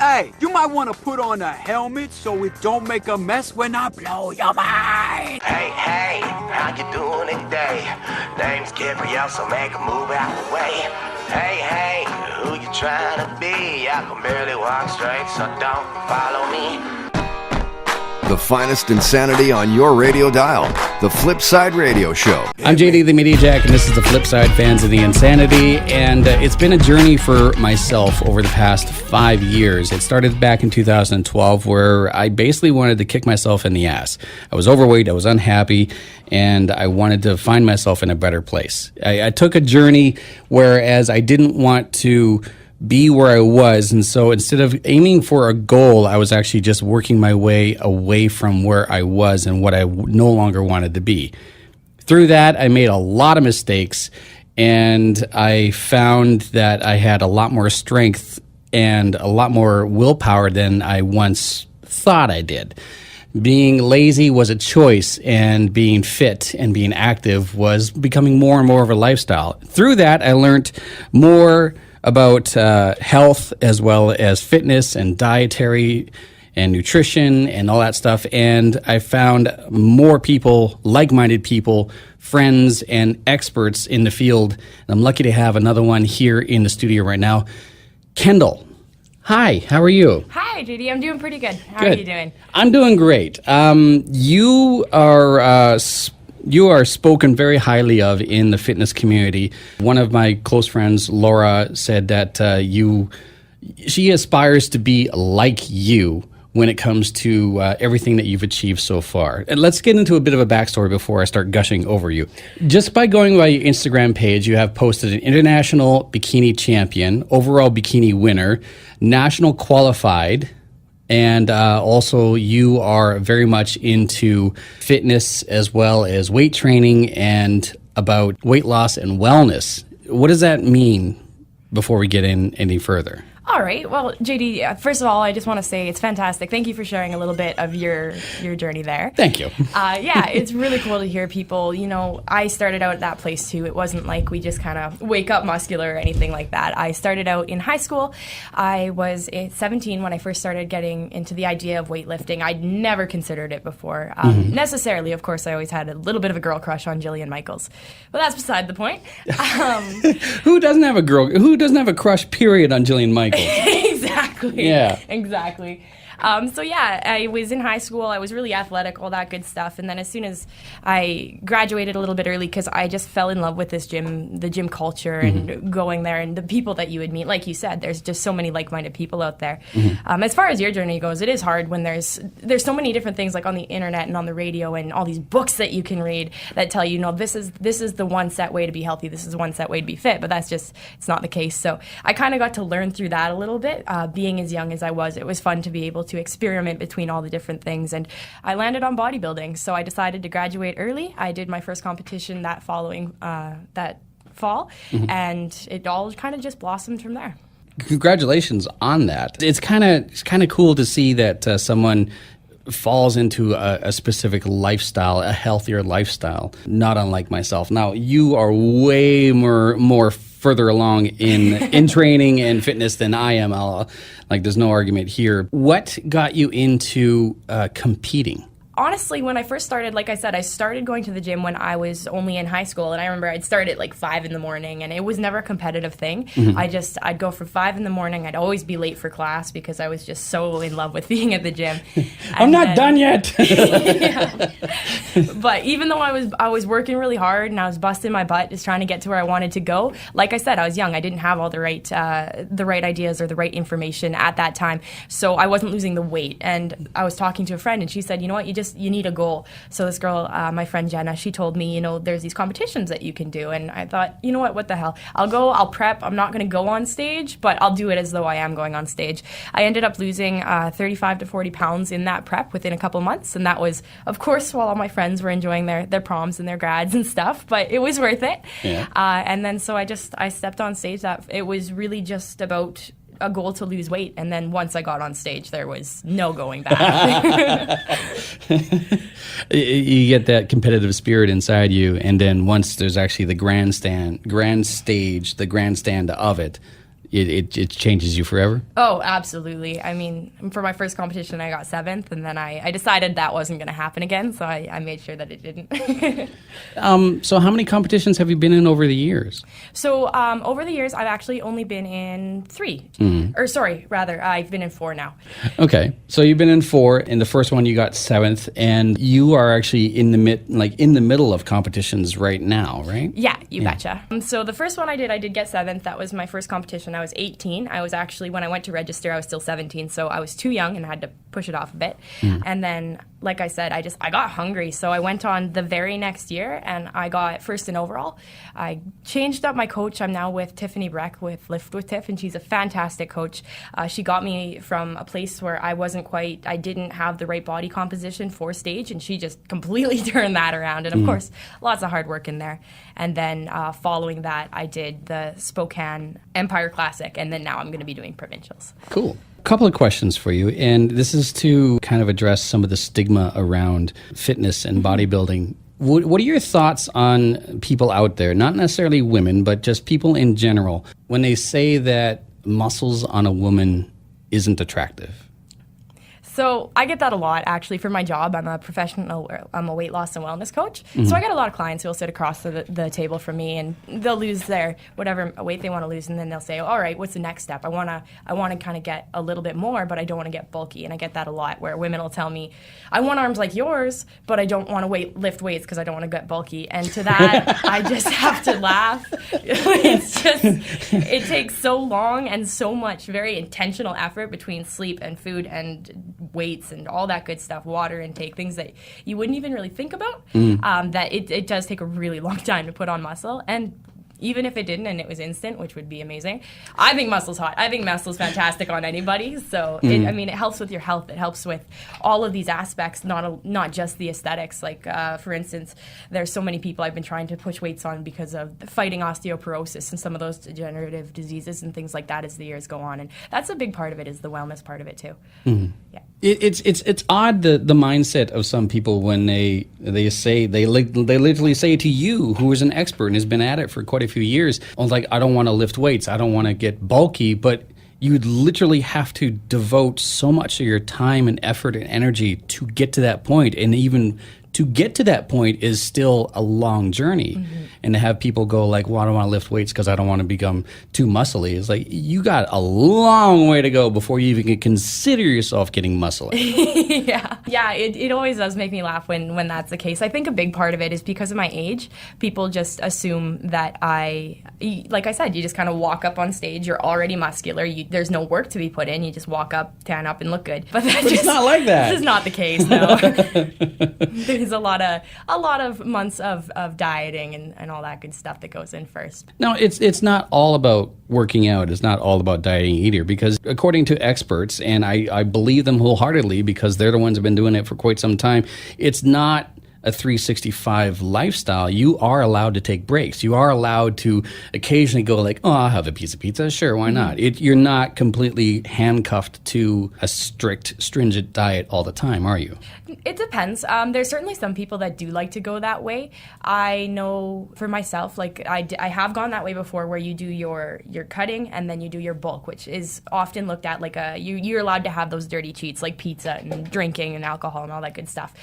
Hey, you might want to put on a helmet so it don't make a mess when I blow your mind. Hey, how you doing today? Name's Gabrielle, so make a move out the way. Hey, who you trying to be? I can barely walk straight, so don't follow me. The finest insanity on your radio dial. The Flipside Radio Show. I'm JD, TheMediaJack, and this is the Flipside Fans of the Insanity. And it's been a journey for myself over the past 5 years. It started back in 2012, where I basically wanted to kick myself in the ass. I was overweight, I was unhappy, and I wanted to find myself in a better place. I took a journey whereas I didn't want to be where I was, and so instead of aiming for a goal, I was actually just working my way away from where I was and what I no longer wanted to be. Through that, I made a lot of mistakes, and I found that I had a lot more strength and a lot more willpower than I once thought I did. Being lazy was a choice, and being fit and being active was becoming more and more of a lifestyle. Through that, I learned more about health as well as fitness and dietary and nutrition and all that stuff. And I found more people, like-minded people, friends and experts in the field. And I'm lucky to have another one here in the studio right now. Kendall, hi, how are you? Hi, JD. I'm doing pretty good. How are you doing? I'm doing great. You are spoken very highly of in the fitness community. One of my close friends, Laura, said that she aspires to be like you when it comes to everything that you've achieved so far. And let's get into a bit of a backstory before I start gushing over you. Just by going by your Instagram page, you have posted an international bikini champion, overall bikini winner, national qualified, and also you are very much into fitness as well as weight training and about weight loss and wellness. What does that mean before we get in any further? All right. Well, JD, first of all, I just want to say it's fantastic. Thank you for sharing a little bit of your journey there. Thank you. Yeah, it's really cool to hear people. You know, I started out at that place too. It wasn't like we just kind of wake up muscular or anything like that. I started out in high school. I was 17 when I first started getting into the idea of weightlifting. I'd never considered it before. Necessarily, of course, I always had a little bit of a girl crush on Jillian Michaels. But that's beside the point. Who doesn't have a crush, period, on Jillian Michaels? Exactly. Yeah. Exactly. So yeah, I was in high school. I was really athletic, all that good stuff. And then as soon as I graduated a little bit early, because I just fell in love with this gym, the gym culture, and going there, and the people that you would meet. Like you said, there's just so many like-minded people out there. As far as your journey goes, it is hard when there's so many different things, like on the internet and on the radio, and all these books that you can read that tell you, no, this is the one set way to be healthy. This is the one set way to be fit. But that's just, it's not the case. So I kind of got to learn through that a little bit. Being as young as I was, it was fun to be able to experiment between all the different things, and I landed on bodybuilding. So I decided to graduate early. I did my first competition that following that fall, and it all kind of just blossomed from there. Congratulations on that. It's kind of cool to see that someone falls into a specific lifestyle, a healthier lifestyle, not unlike myself. Now, you are way more further along in training and fitness than I am. There's no argument here. What got you into competing? Honestly, when I first started, like I said, I started going to the gym when I was only in high school, and I remember I'd start at like 5 in the morning, and it was never a competitive thing. I'd go from 5 in the morning. I'd always be late for class because I was just so in love with being at the gym. I'm not done yet. Yeah. But even though I was working really hard and I was busting my butt just trying to get to where I wanted to go, like I said, I was young. I didn't have all the right ideas or the right information at that time, so I wasn't losing the weight. And I was talking to a friend, and she said, you know what, you need a goal. So this girl, my friend Jenna, she told me, there's these competitions that you can do. And I thought, you know what the hell? I'll go, I'll prep. I'm not going to go on stage, but I'll do it as though I am going on stage. I ended up losing 35 to 40 pounds in that prep within a couple months. And that was, of course, while all my friends were enjoying their proms and their grads and stuff, but it was worth it. Yeah. And then so I stepped on stage. That it was really just about a goal to lose weight, and then once I got on stage, there was no going back. You get that competitive spirit inside you, and then once there's actually the grandstand of it, it changes you forever? Oh, absolutely. I mean, for my first competition, I got 7th, and then I decided that wasn't going to happen again, so I made sure that it didn't. So how many competitions have you been in over the years? So over the years, I've actually only been in 3. Or sorry, rather, I've been in 4 now. Okay, so you've been in 4. In the first one, you got 7th, and you are actually in the middle of competitions right now, right? Yeah, you betcha. So the first one I did get 7th. That was my first competition. I was 18. I was actually, when I went to register, I was still 17, so I was too young and had to push it off a bit. And then, like I said, I got hungry, so I went on the very next year, and I got first in overall. I changed up my coach. I'm now with Tiffany Breck with Lift with Tiff, and she's a fantastic coach. She got me from a place where I didn't have the right body composition for stage, and she just completely turned that around. And of course, lots of hard work in there. And then following that, I did the Spokane Empire Classic, and then now I'm going to be doing provincials. Cool. Couple of questions for you, and this is to kind of address some of the stigma around fitness and bodybuilding. What are your thoughts on people out there, not necessarily women, but just people in general, when they say that muscles on a woman isn't attractive? So I get that a lot, actually, for my job. I'm a weight loss and wellness coach. So I get a lot of clients who will sit across the table from me, and they'll lose their whatever weight they want to lose, and then they'll say, all right, what's the next step? I want to kind of get a little bit more, but I don't want to get bulky. And I get that a lot, where women will tell me, I want arms like yours, but I don't want to lift weights because I don't want to get bulky. And to that, I just have to laugh. It takes so long and so much very intentional effort between sleep and food and weights and all that good stuff, water intake, things that you wouldn't even really think about, that it does take a really long time to put on muscle. And even if it didn't and it was instant, which would be amazing, I think muscle's hot. I think muscle's fantastic on anybody. So, it helps with your health. It helps with all of these aspects, not just the aesthetics. Like, for instance, there's so many people I've been trying to push weights on because of fighting osteoporosis and some of those degenerative diseases and things like that as the years go on. And that's a big part of it, is the wellness part of it, too. Yeah. It's odd, the mindset of some people when they literally say to you, who is an expert and has been at it for quite a few years, like, I don't want to lift weights, I don't want to get bulky, but you'd literally have to devote so much of your time and effort and energy to get to that point, and even to get to that point is still a long journey. And to have people go like, well, I don't want to lift weights because I don't want to become too muscly. It's like, you got a long way to go before you even can consider yourself getting muscly. Yeah, it always does make me laugh when that's the case. I think a big part of it is because of my age. People just assume that like I said, you just kind of walk up on stage, you're already muscular, there's no work to be put in, you just walk up, tan up, and look good. But it's not like that. This is not the case, though. There's a lot of months of dieting and all that good stuff that goes in first. No, it's not all about working out. It's not all about dieting either, because according to experts, and I believe them wholeheartedly because they're the ones who've been doing it for quite some time, it's not a 365 lifestyle. You are allowed to take breaks. You are allowed to occasionally go like, oh, I'll have a piece of pizza. Sure, why not? You're not completely handcuffed to a strict, stringent diet all the time, are you? It depends. There's certainly some people that do like to go that way. I know for myself, like I have gone that way before, where you do your cutting and then you do your bulk, which is often looked at like you're allowed to have those dirty cheats like pizza and drinking and alcohol and all that good stuff.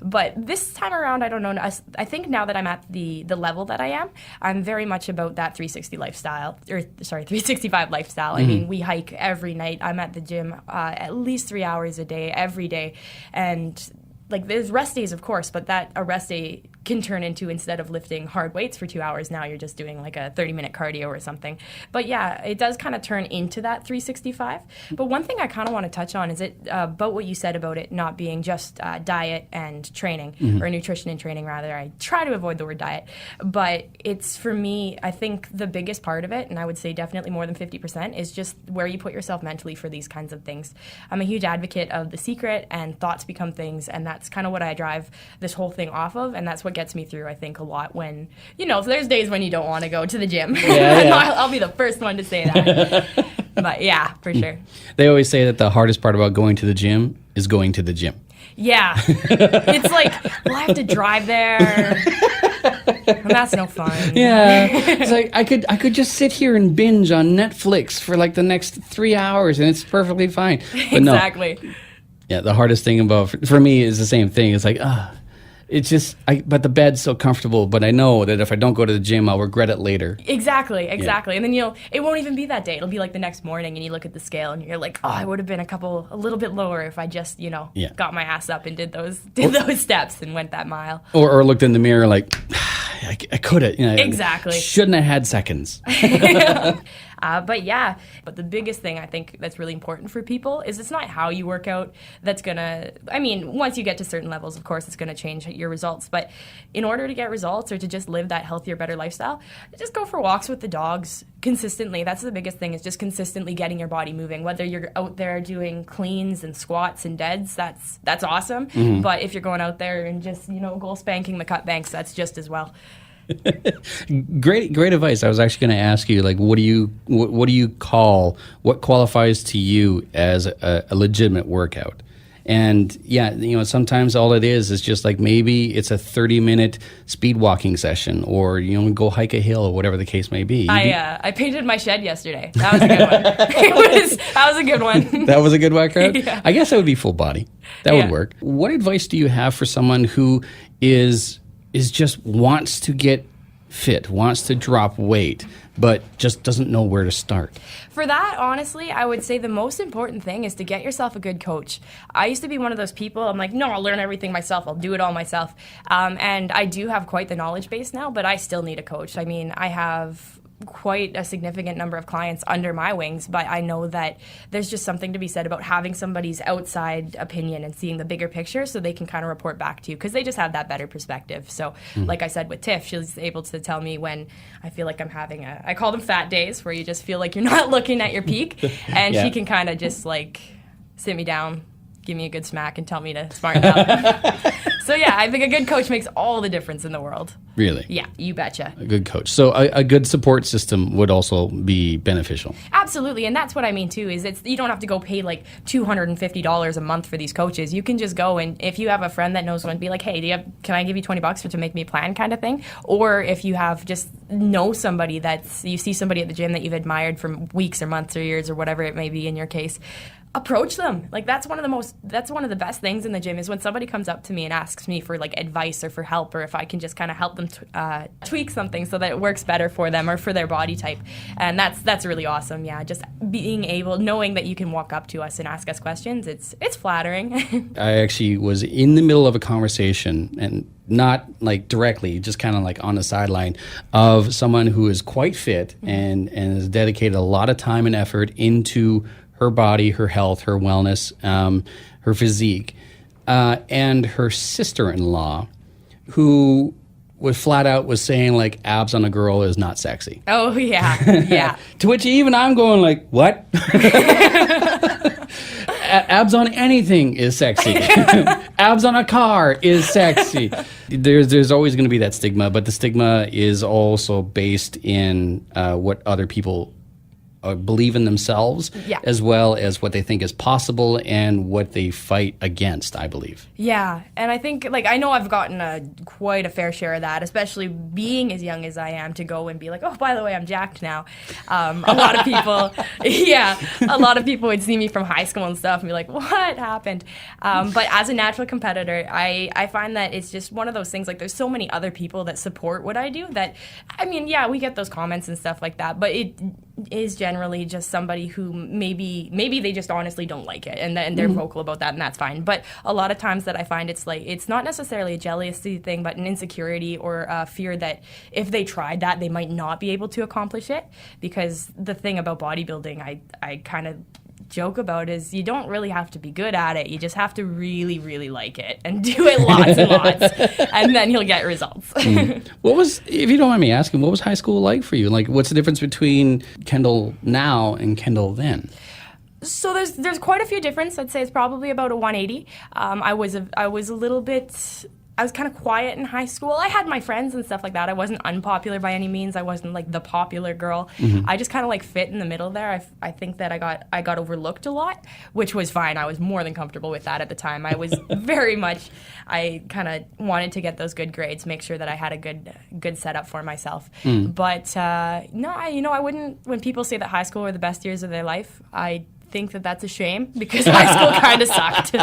But this time around, I don't know. I think now that I'm at the level that I am, I'm very much about that 365 lifestyle. I mean, we hike every night. I'm at the gym at least 3 hours a day, every day, and like there's rest days, of course, but a rest day can turn into, instead of lifting hard weights for 2 hours, now you're just doing like a 30-minute cardio or something. But yeah, it does kind of turn into that 365. But one thing I kind of want to touch on is about what you said about it not being just diet and training, or nutrition and training, rather. I try to avoid the word diet. But it's, for me, I think the biggest part of it, and I would say definitely more than 50%, is just where you put yourself mentally for these kinds of things. I'm a huge advocate of The Secret and thoughts become things, and that's kind of what I drive this whole thing off of, and that's what gets me through, I think, a lot when, there's days when you don't want to go to the gym. I'll be the first one to say that. But yeah, for sure. They always say that the hardest part about going to the gym is going to the gym. Yeah. It's like, well, I have to drive there. And that's no fun. Yeah, it's like I could just sit here and binge on Netflix for like the next 3 hours, and it's perfectly fine. But Exactly. No. Yeah, the hardest thing for me is the same thing. It's like, it's just, but the bed's so comfortable, but I know that if I don't go to the gym, I'll regret it later. Exactly. And then, it won't even be that day. It'll be like the next morning and you look at the scale and you're like, I would have been a little bit lower if I just, got my ass up and did those steps and went that mile. Or looked in the mirror like, I could have. Exactly. Shouldn't have had seconds. But the biggest thing I think that's really important for people is it's not how you work out that's going to, once you get to certain levels, of course, it's going to change your results. But in order to get results or to just live that healthier, better lifestyle, just go for walks with the dogs consistently. That's the biggest thing, is just consistently getting your body moving. Whether you're out there doing cleans and squats and deads, that's awesome. Mm-hmm. But if you're going out there and just, goal spanking the cut banks, that's just as well. Great advice. I was actually going to ask you, like, what qualifies to you as a legitimate workout? And sometimes all it is just like, maybe it's a 30-minute speed walking session, or go hike a hill, or whatever the case may be. I painted my shed yesterday. That was a good one. That was a good one. That was a good workout? Yeah. I guess that would be full body. That would work. What advice do you have for someone who is just wants to get fit, wants to drop weight, but just doesn't know where to start? For that, honestly, I would say the most important thing is to get yourself a good coach. I used to be one of those people, I'm like, no, I'll learn everything myself. I'll do it all myself. And I do have quite the knowledge base now, but I still need a coach. I have quite a significant number of clients under my wings, but I know that there's just something to be said about having somebody's outside opinion and seeing the bigger picture, so they can kind of report back to you, because they just have that better perspective. So like I said with Tiff, she's able to tell me when I feel like I'm having I call them fat days, where you just feel like you're not looking at your peak, and she can kind of just like sit me down, give me a good smack, and tell me to smarten up. So I think a good coach makes all the difference in the world. Really? Yeah, you betcha. A good coach. So a good support system would also be beneficial. Absolutely, and that's what I mean too, is you don't have to go pay like $250 a month for these coaches. You can just go, and if you have a friend that knows one, be like, hey, can I give you $20 to make me a plan, kind of thing? Or if you have somebody you see somebody at the gym that you've admired for weeks or months or years or whatever it may be in your case, approach them. Like, that's one of the best things in the gym, is when somebody comes up to me and asks me for like advice or for help, or if I can just kind of help them tweak something so that it works better for them or for their body type. And that's really awesome. Yeah, just knowing that you can walk up to us and ask us questions, it's flattering. I actually was in the middle of a conversation, and not like directly, just kind of like on the sideline, of someone who is quite fit and has dedicated a lot of time and effort into her body, her health, her wellness, her physique, and her sister-in-law, who was flat out saying like, abs on a girl is not sexy. Oh yeah. To which even I'm going like, what? Abs on anything is sexy. Abs on a car is sexy. There's always going to be that stigma, but the stigma is also based in what other people believe in themselves, as well as what they think is possible and what they fight against, I believe. Yeah, and I think, I know I've gotten quite a fair share of that, especially being as young as I am, to go and be like, oh, by the way, I'm jacked now. A lot of people would see me from high school and stuff and be like, what happened? But as a natural competitor, I find that it's just one of those things, like, there's so many other people that support what I do that, we get those comments and stuff like that, but it is generally just somebody who maybe they just honestly don't like it, and they're vocal about that, and that's fine. But a lot of times that I find it's not necessarily a jealousy thing, but an insecurity or a fear that if they tried that, they might not be able to accomplish it. Because the thing about bodybuilding, I kind of joke about, is you don't really have to be good at it. You just have to really, really like it and do it lots and lots, and then you'll get results. What was, if you don't mind me asking, what was high school like for you? Like, what's the difference between Kendall now and Kendall then? So there's quite a few differences. I'd say it's probably about a 180. I was a little bit was kind of quiet in high school. I had my friends and stuff like that. I wasn't unpopular by any means. I wasn't like the popular girl. I just kind of like fit in the middle there. I think that I got overlooked a lot, which was fine. I was more than comfortable with that at the time. I was very much, I kind of wanted to get those good grades, make sure that I had a good setup for myself. But no, I wouldn't, when people say that high school were the best years of their life, I think that that's a shame because high school kind of sucked.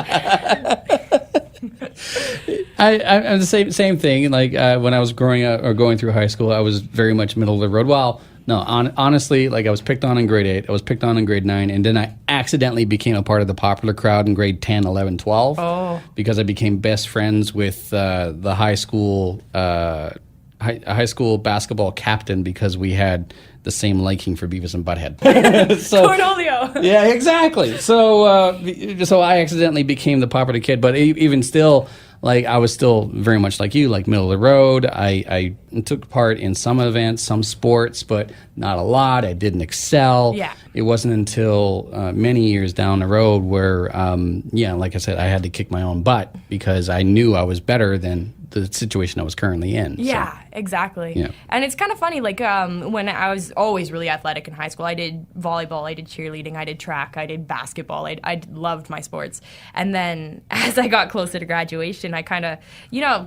I'm the same thing. Like when I was growing up or going through high school, I was very much middle of the road. Well, no, honestly, like I was picked on in grade 8, I was picked on in grade 9, and then I accidentally became a part of the popular crowd in grade 10, 11, 12 because I became best friends with the high school basketball captain because we had the same liking for Beavis and Butthead. So, Cornolio. Yeah, exactly. So I accidentally became the popular kid, but even still, like I was still very much like you, like middle of the road. I took part in some events, some sports, but not a lot. I didn't excel. Yeah. It wasn't until many years down the road where, like I said, I had to kick my own butt because I knew I was better than the situation I was currently in. Yeah, exactly. Yeah. And it's kind of funny, like when I was always really athletic in high school, I did volleyball, I did cheerleading, I did track, I did basketball. I loved my sports. And then as I got closer to graduation, I kind of,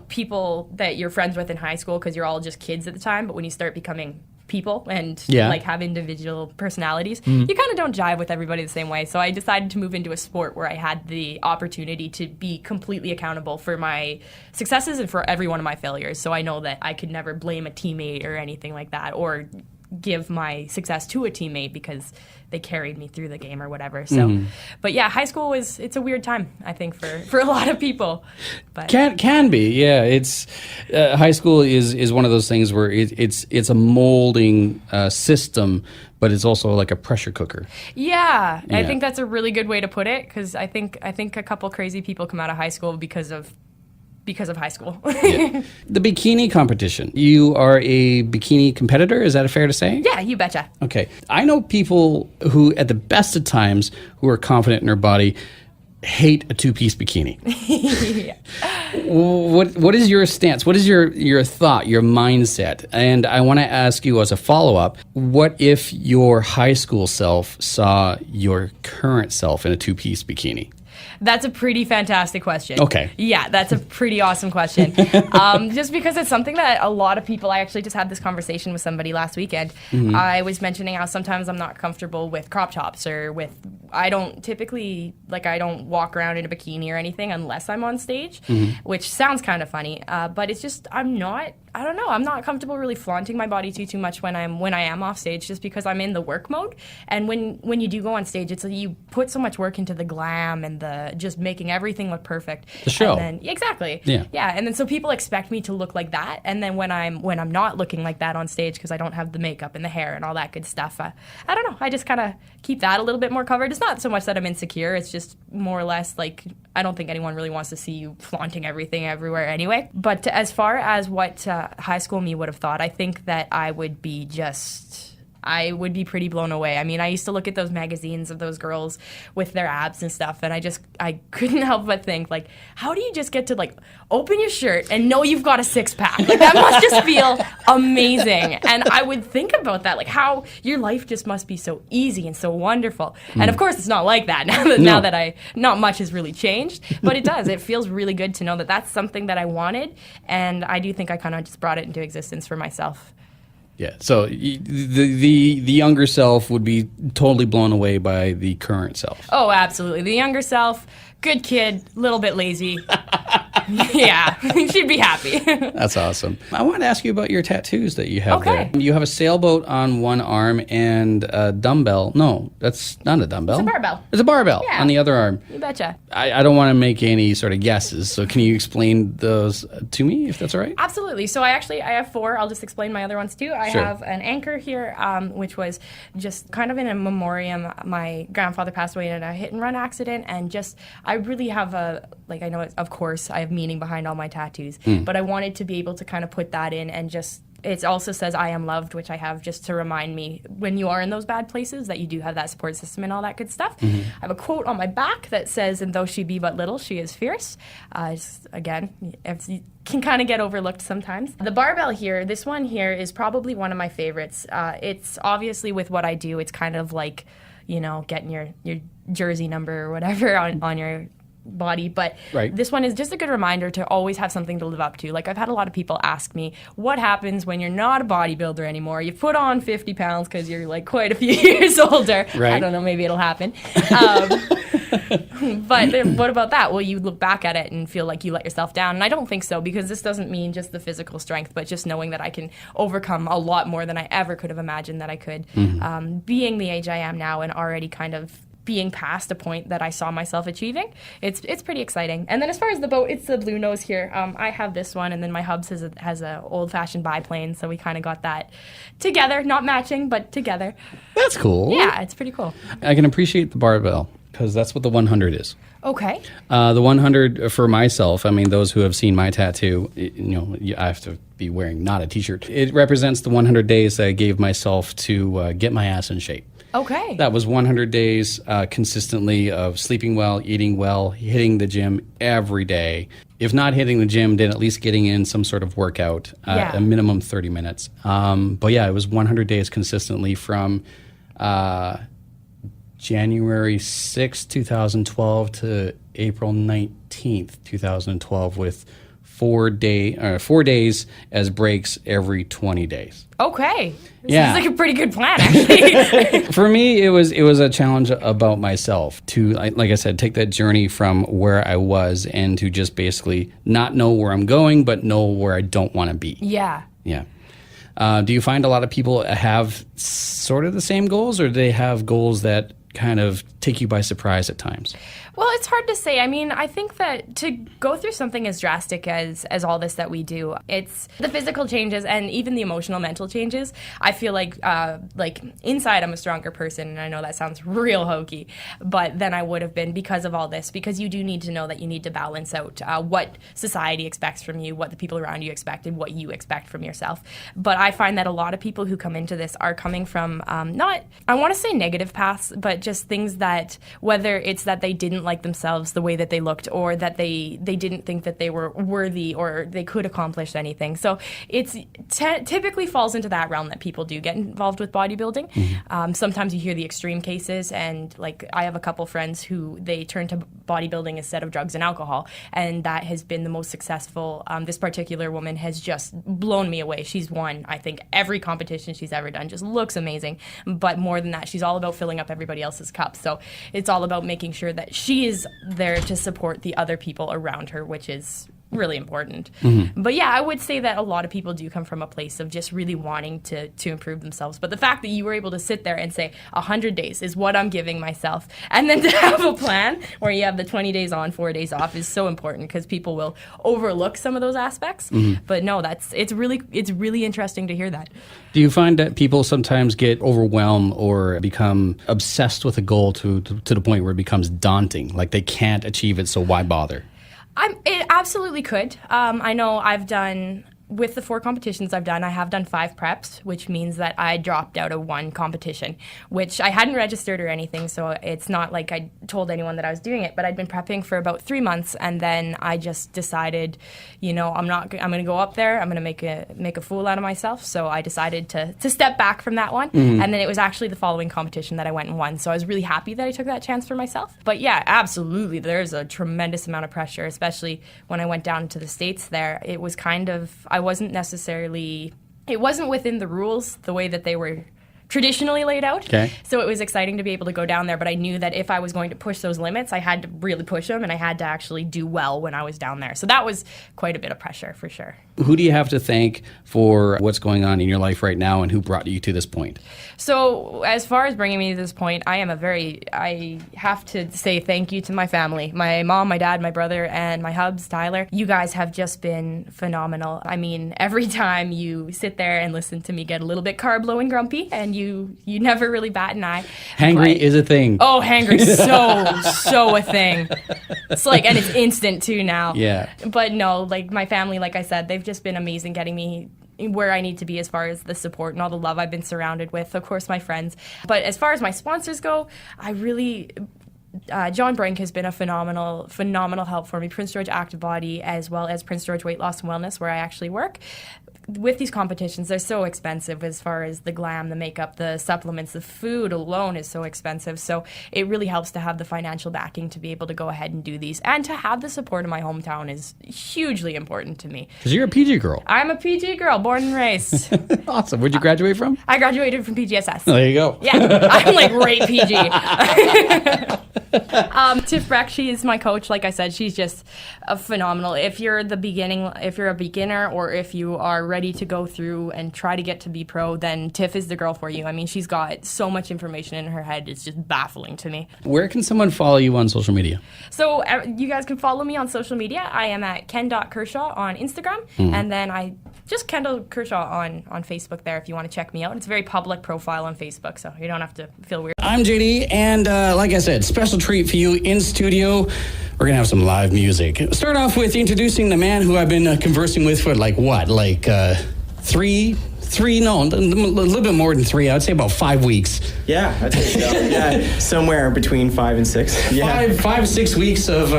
people that you're friends with in high school because you're all just kids at the time, but when you start becoming people and like have individual personalities, you kind of don't jive with everybody the same way. So I decided to move into a sport where I had the opportunity to be completely accountable for my successes and for every one of my failures. So I know that I could never blame a teammate or anything like that or give my success to a teammate because they carried me through the game or whatever. So, but yeah, high school it's a weird time, I think, for a lot of people. But can be, yeah. It's high school is one of those things where it's a molding system, but it's also like a pressure cooker. Yeah, I think that's a really good way to put it because I think a couple crazy people come out of high school because of high school. Yeah. The bikini competition. You are a bikini competitor, is that fair to say? Yeah, you betcha. Okay. I know people who, at the best of times, who are confident in their body, hate a two-piece bikini. Yeah. What is your stance? What is your thought, your mindset? And I want to ask you as a follow-up, what if your high school self saw your current self in a two-piece bikini? That's a pretty fantastic question. Okay. Yeah, that's a pretty awesome question. Just because it's something that a lot of people, I actually just had this conversation with somebody last weekend. I was mentioning how sometimes I'm not comfortable with crop tops or I don't typically, I don't walk around in a bikini or anything unless I'm on stage, which sounds kind of funny. But it's just, I'm not comfortable really flaunting my body too much when I am off stage just because I'm in the work mode. And when you do go on stage, it's you put so much work into the glam and the just making everything look perfect. The show. And then, exactly. Yeah. Yeah. And then so people expect me to look like that. And then when I'm not looking like that on stage because I don't have the makeup and the hair and all that good stuff, I don't know. I just kind of keep that a little bit more covered. It's not so much that I'm insecure. It's just more or less like I don't think anyone really wants to see you flaunting everything everywhere anyway. But as far as what high school me would have thought, I think that I would be pretty blown away. I mean, I used to look at those magazines of those girls with their abs and stuff, and I couldn't help but think, how do you just get to, open your shirt and know you've got a six-pack? That must just feel amazing. And I would think about that, how your life just must be so easy and so wonderful. And, of course, it's not like that now that not much has really changed, but it does. It feels really good to know that that's something that I wanted, and I do think I kind of just brought it into existence for myself. Yeah, so the younger self would be totally blown away by the current self. Oh, absolutely. The younger self, good kid, little bit lazy. Yeah, she'd be happy. That's awesome. I wanted to ask you about your tattoos that you have Okay. there. You have a sailboat on one arm and a dumbbell. No, that's not a dumbbell. It's a barbell. It's a barbell Yeah. on the other arm. You betcha. I don't want to make any sort of guesses, so can you explain those to me, if that's all right? Absolutely. So I have 4. I'll just explain my other ones too. I Sure. have an anchor here, which was just kind of in a memoriam. My grandfather passed away in a hit-and-run accident, and I really have I know, of course, I have meaning behind all my tattoos, but I wanted to be able to kind of put that in and just it also says I am loved, which I have just to remind me when you are in those bad places that you do have that support system and all that good stuff. I have a quote on my back that says, and though she be but little, she is fierce. Again, it can kind of get overlooked sometimes. The barbell here, this one here is probably one of my favorites. It's obviously with what I do, it's kind of like, getting your jersey number or whatever on your body, but this one is just a good reminder to always have something to live up to. Like, I've had a lot of people ask me, what happens when you're not a bodybuilder anymore? You put on 50 pounds because you're like quite a few years older. I don't know, maybe it'll happen. But what about that? Well, you look back at it and feel like you let yourself down. And I don't think so, because this doesn't mean just the physical strength, but just knowing that I can overcome a lot more than I ever could have imagined that I could. Being the age I am now and already kind of being past a point that I saw myself achieving, it's pretty exciting. And then as far as the boat, it's the Blue Nose here. I have this one, and then my hubs has a old-fashioned biplane, so we kind of got that together, not matching, but together. That's cool. Yeah, it's pretty cool. I can appreciate the barbell, because that's what the 100 is. Okay. The 100 for myself, I mean, those who have seen my tattoo, I have to be wearing not a t-shirt. It represents the 100 days that I gave myself to get my ass in shape. Okay. That was 100 days consistently of sleeping well, eating well, hitting the gym every day. If not hitting the gym, then at least getting in some sort of workout, a minimum 30 minutes. But yeah, it was 100 days consistently from January 6th, 2012 to April 19th, 2012 with 4 days as breaks every 20 days. Okay. This is like a pretty good plan, actually. For me, it was a challenge about myself to, like I said, take that journey from where I was and to just basically not know where I'm going, but know where I don't want to be. Yeah. Yeah. Do you find a lot of people have sort of the same goals, or do they have goals that kind of take you by surprise at times? Well, it's hard to say. I mean, I think that to go through something as drastic as all this that we do, it's the physical changes and even the emotional, mental changes. I feel like inside I'm a stronger person, and I know that sounds real hokey, but than I would have been because of all this, because you do need to know that you need to balance out what society expects from you, what the people around you expect, and what you expect from yourself. But I find that a lot of people who come into this are coming from not, I want to say negative paths, but just things that, whether it's that they didn't like themselves the way that they looked, or that they didn't think that they were worthy or they could accomplish anything. So it's typically falls into that realm that people do get involved with bodybuilding. Sometimes you hear the extreme cases, and like I have a couple friends who they turn to bodybuilding instead of drugs and alcohol, and that has been the most successful. This particular woman has just blown me away. She's won, I think, every competition she's ever done. Just looks amazing. But more than that, she's all about filling up everybody else's cup. So it's all about making sure that she is there to support the other people around her, which is really important. But yeah, I would say that a lot of people do come from a place of just really wanting to improve themselves. But the fact that you were able to sit there and say 100 days is what I'm giving myself, and then to have a plan where you have the 20 days on, 4 days off is so important, because people will overlook some of those aspects. But no, it's really interesting to hear that. Do you find that people sometimes get overwhelmed or become obsessed with a goal to the point where it becomes daunting, like they can't achieve it, so why bother? It absolutely could. I know I've done, with the 4 competitions I've done, I have done 5 preps, which means that I dropped out of 1 competition, which I hadn't registered or anything, so it's not like I told anyone that I was doing it, but I'd been prepping for about 3 months, and then I just decided, I'm going to go up there, I'm going to make a fool out of myself, so I decided to step back from that one, and then it was actually the following competition that I went and won, so I was really happy that I took that chance for myself. But yeah, absolutely, there's a tremendous amount of pressure, especially when I went down to the States there. It was kind of, it wasn't within the rules the way that they were traditionally laid out. Okay. So it was exciting to be able to go down there, but I knew that if I was going to push those limits, I had to really push them, and I had to actually do well when I was down there. So that was quite a bit of pressure, for sure. Who do you have to thank for what's going on in your life right now, and who brought you to this point? So as far as bringing me to this point, I have to say thank you to my family, my mom, my dad, my brother, and my hubs, Tyler. You guys have just been phenomenal. I mean, every time you sit there and listen to me get a little bit carb low and grumpy, and you never really bat an eye. Hangry is a thing. Oh, hangry's so a thing. It's like, and it's instant too now. Yeah. But no, like my family, like I said, they've just been amazing getting me where I need to be as far as the support and all the love I've been surrounded with. Of course, my friends. But as far as my sponsors go, I really... John Brink has been a phenomenal help for me. Prince George Active Body, as well as Prince George Weight Loss and Wellness, where I actually work. With these competitions, they're so expensive as far as the glam, the makeup, the supplements, the food alone is so expensive. So it really helps to have the financial backing to be able to go ahead and do these. And to have the support in my hometown is hugely important to me. Because you're a PG girl. I'm a PG girl, born and raised. Awesome. Where'd you graduate from? I graduated from PGSS. There you go. Yeah, I'm like right PG. Tiff Breck, she is my coach. Like I said, she's just phenomenal. If you're a beginner, or if you are ready to go through and try to get to be pro, then Tiff is the girl for you. I mean, she's got so much information in her head. It's just baffling to me. Where can someone follow you on social media? So you guys can follow me on social media. I am at ken.kershaw on Instagram, and then I just Kendall Kershaw on Facebook there if you want to check me out. It's a very public profile on Facebook, so you don't have to feel weird. I'm JD, and like I said, special treat for you in studio. We're going to have some live music. Start off with introducing the man who I've been conversing with for a little bit more than 3. I would say about 5 weeks. Yeah, I'd say so. Yeah, somewhere between 5 and 6. Yeah. 5-6 weeks of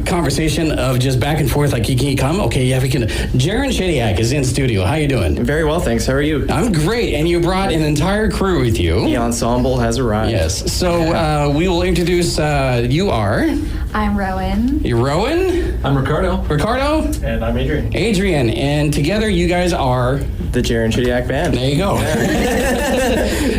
conversation of just back and forth, like, can you come? Okay, yeah, we can. Jaron Shediak is in studio. How you doing? Very well, thanks. How are you? I'm great, and you brought an entire crew with you. The ensemble has arrived. Yes, so we will introduce, you are... I'm Rowan. You're Rowan? I'm Ricardo. Ricardo? And I'm Adrian. Adrian, and together you guys are... The Jaron Shediak Band. There you go.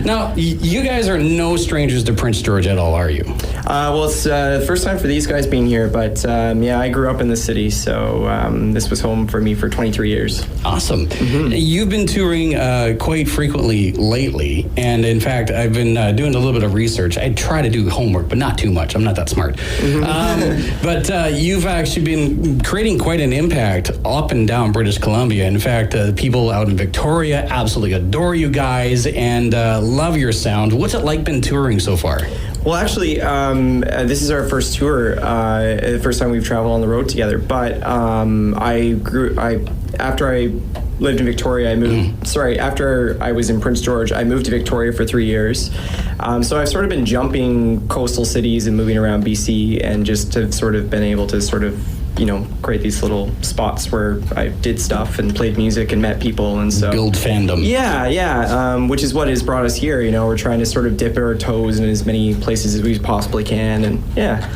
Now, you guys are no strangers to Prince George at all, are you? Well, it's the first time for these guys being here, but yeah, I grew up in the city, so this was home for me for 23 years. Awesome. Mm-hmm. You've been touring quite frequently lately, and in fact, I've been doing a little bit of research. I try to do homework, but not too much. I'm not that smart. Mm-hmm. But you've actually been creating quite an impact up and down British Columbia. In fact, people out in Victoria absolutely adore you guys and love your sound. What's it like been touring so far? Well, actually, this is our first tour, the first time we've traveled on the road together. But after I lived in Victoria, after I was in Prince George, I moved to Victoria for 3 years. So I've sort of been jumping coastal cities and moving around BC, and just have sort of been able to sort of, create these little spots where I did stuff and played music and met people, and so build fandom. Yeah, which is what has brought us here. We're trying to sort of dip our toes in as many places as we possibly can, and yeah.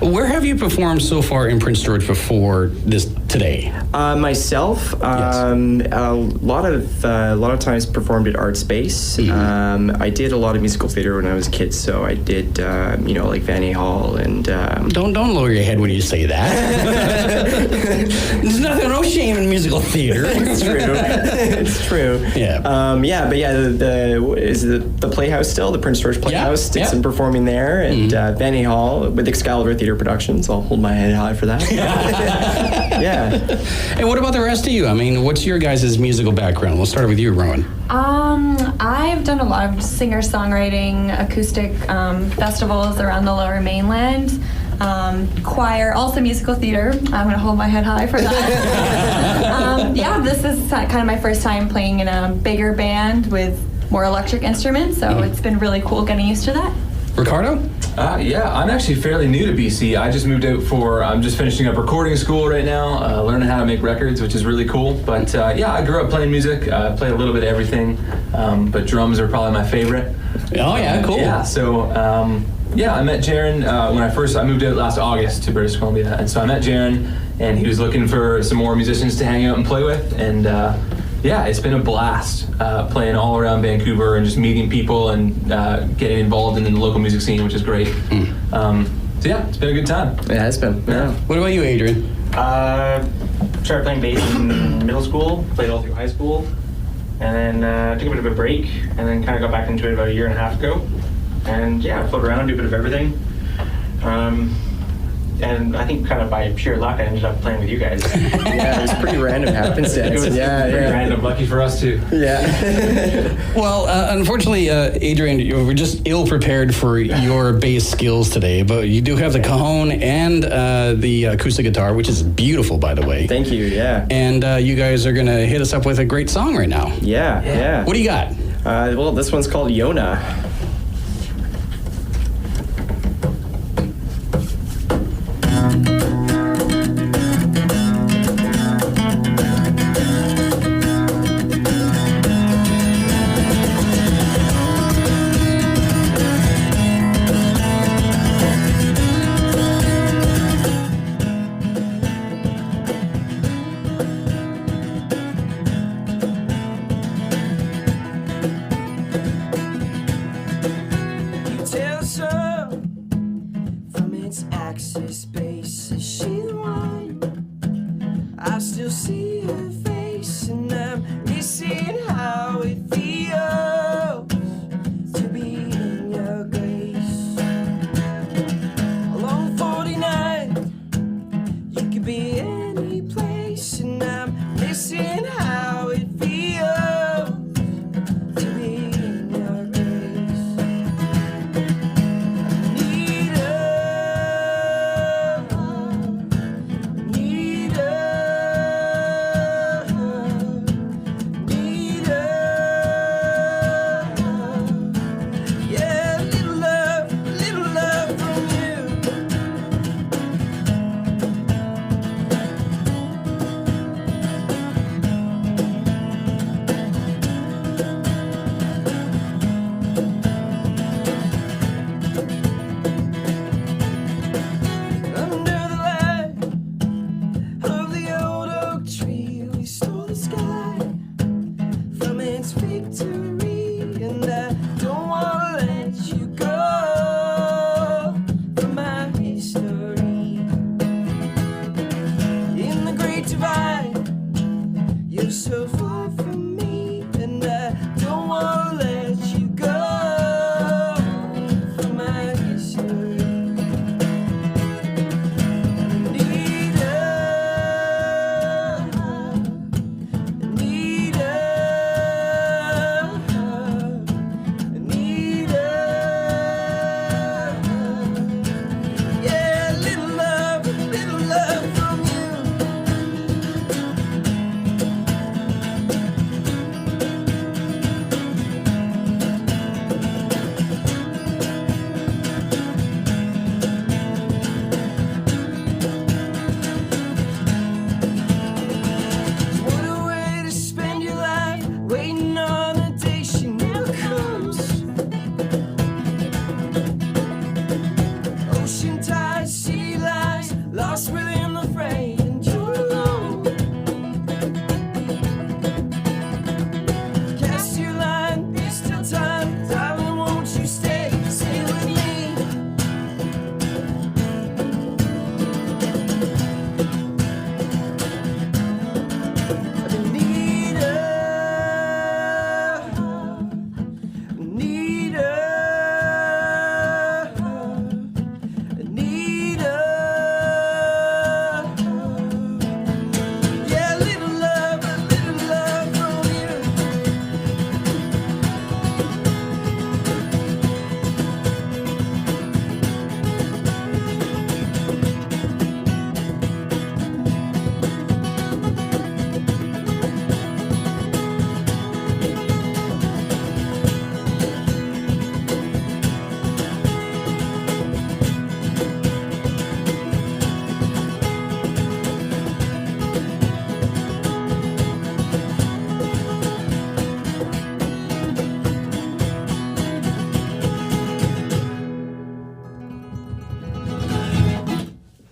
Where have you performed so far in Prince George before this today? Myself, yes. A lot of times performed at Art Space. Mm-hmm. I did a lot of musical theater when I was a kid, so I did like Van A Hall and. Don't lower your head when you say that. There's no shame in musical theater. It's true. It's true. Yeah. But yeah, the Playhouse still, the Prince George Playhouse. Did some performing there, and Van A Hall with Excalibur Theater Productions. I'll hold my head high for that. Yeah. And what about the rest of you? I mean, what's your guys' musical background? We'll start with you, Rowan. I've done a lot of singer-songwriting, acoustic festivals around the Lower Mainland. Choir, also musical theater. I'm going to hold my head high for that. This is kind of my first time playing in a bigger band with more electric instruments, so it's been really cool getting used to that. Ricardo? I'm actually fairly new to BC. I just moved out I'm just finishing up recording school right now, learning how to make records, which is really cool. But I grew up playing music, play a little bit of everything, but drums are probably my favorite. Oh yeah, cool. Yeah, so I met Jaron when I moved out last August to British Columbia, and so I met Jaron, and he was looking for some more musicians to hang out and play with, and it's been a blast playing all around Vancouver and just meeting people and getting involved in the local music scene, which is great. It's been a good time. Yeah, it's been. Yeah. What about you, Adrian? Started playing bass in middle school, played all through high school, and then took a bit of a break, and then kind of got back into it about a year and a half ago. And I float around, do a bit of everything. and I think kind of by pure luck, I ended up playing with you guys. Yeah, it was pretty random happenstance. It was pretty random. Lucky for us too. Yeah. Well, unfortunately, Adrian, we're just ill prepared for your bass skills today, but you do have the cajon and the acoustic guitar, which is beautiful, by the way. Thank you, yeah. And you guys are going to hit us up with a great song right now. Yeah. What do you got? Well, this one's called Yona.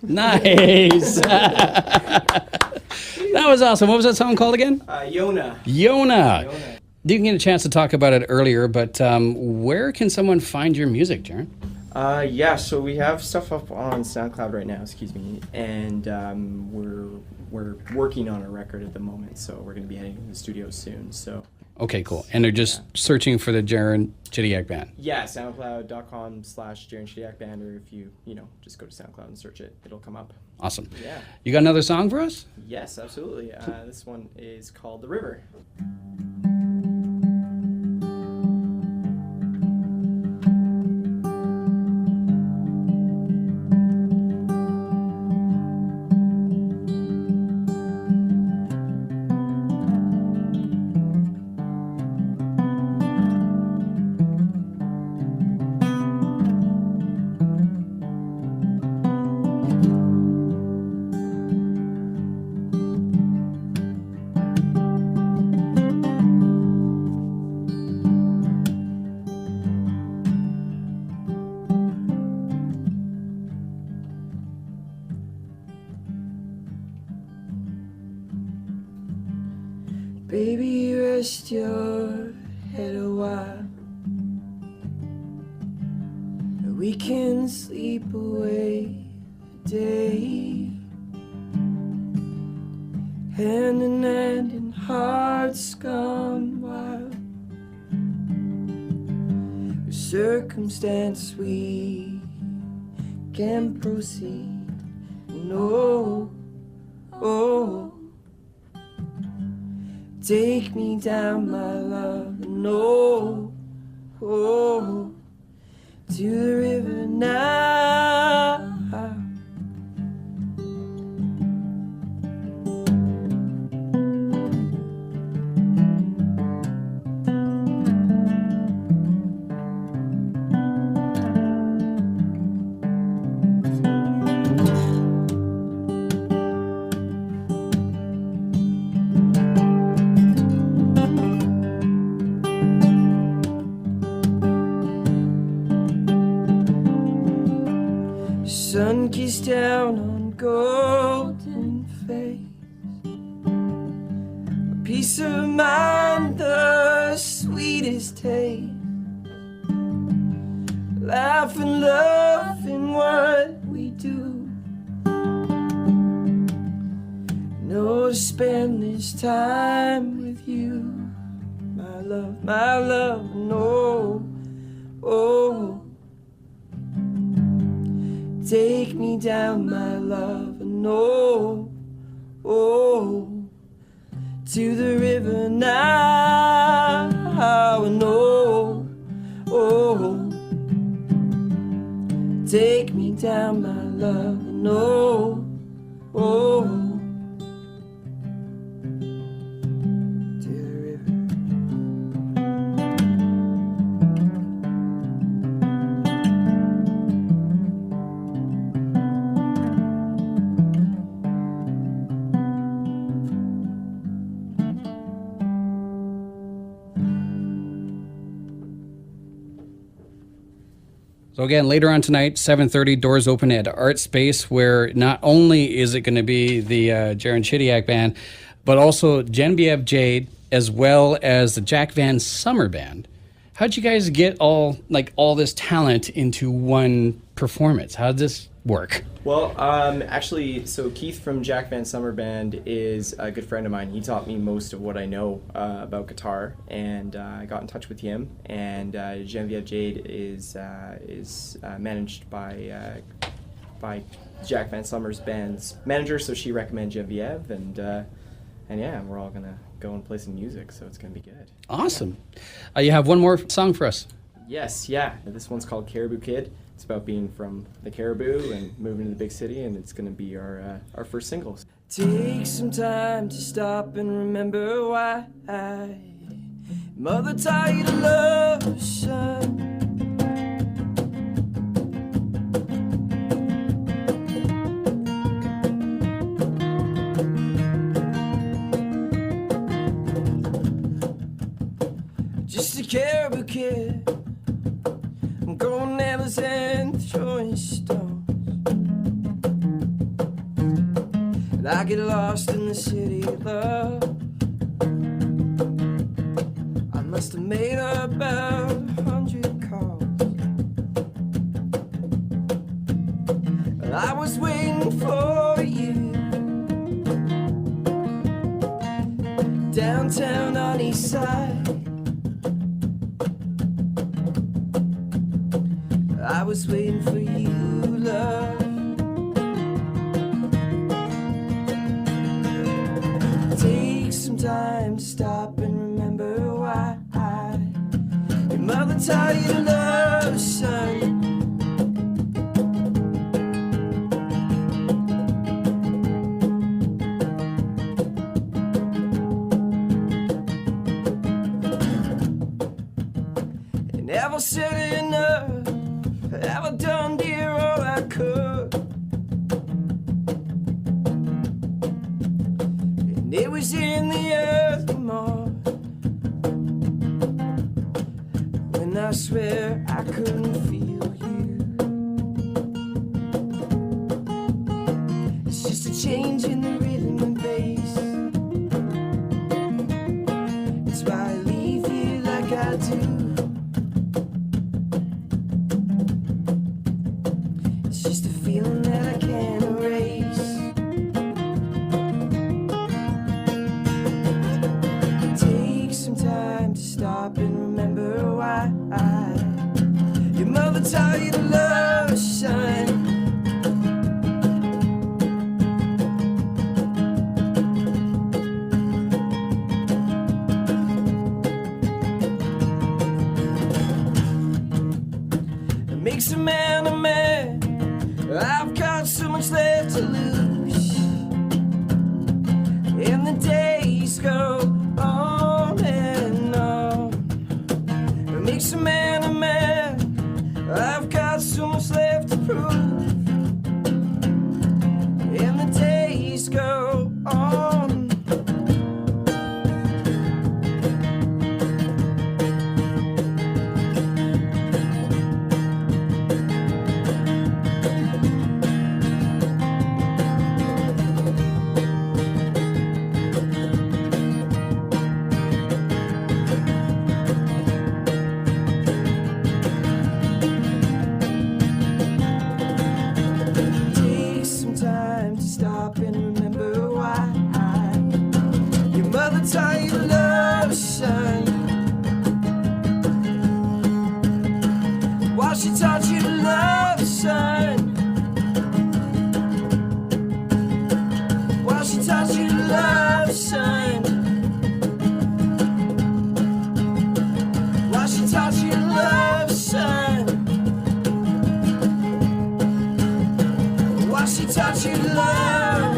Nice. That was awesome. What was that song called again? Yona. Yona. Didn't get a chance to talk about it earlier, but where can someone find your music, Jaron? Yeah, so we have stuff up on SoundCloud right now, and we're working on a record at the moment, so we're going to be heading to the studio soon. So Okay, cool. And they're just searching for the Jaron Chidiac Band. Yeah, SoundCloud.com/Jaron Chidiac Band, or if you just go to SoundCloud and search it, it'll come up. Awesome. Yeah. You got another song for us? Yes, absolutely. This one is called The River. Baby, rest your head a while. We can sleep away the day. Hand in hand and hearts gone wild. With circumstance we can proceed. No, oh. Take me down, my love, no, oh, to the river now. Sun kissed down on golden face. A peace of mind, the sweetest taste. Laugh and love in what we do. Know to spend this time with you. My love, no, oh. Take me down, my love, no, oh, to the river now, no, oh. Take me down, my love, no, oh. So again, later on tonight, 7:30, doors open at Art Space, where not only is it going to be the Jaron Chidiac Band, but also Genevieve Jade, as well as the Jack Van Summer Band. How'd you guys get all this talent into one performance? How'd this work? Well, actually, so Keith from Jack Van Summer Band is a good friend of mine. He taught me most of what I know about guitar, and I got in touch with him. And Genevieve Jade is managed by Jack Van Summer's band's manager, so she recommended Genevieve, and yeah, we're all gonna go and play some music, so it's gonna be good. Awesome. You have one more song for us. Yes, yeah. This one's called Caribou Kid. It's about being from the Caribou and moving to the big city, and it's going to be our first singles. Take some time to stop and remember why Mother taught you to love, son. Just a Caribou kid. I'm going nails and throwing stones, and I get lost in the city of love. I must have made about 100 calls, and I was waiting for you downtown on East Side. tell you to love, son. Never said enough, ever done, dear, all I could. And it was in the earth more, when I swear I couldn't feel you. It's just a change in the rhythm and bass. It's why I leave you like I do. Feeling that I can't erase. Take some time to stop and remember why your mother taught you to love, son. It makes a man a man. I've got so much left to lose, and the days go on and on. It makes a man a man. I've got so much left to prove, and the days go on. Taught you to love, son. Why she taught you to love, son. Why she taught you to love, son. Why she taught you to love, son. Why she taught you to love.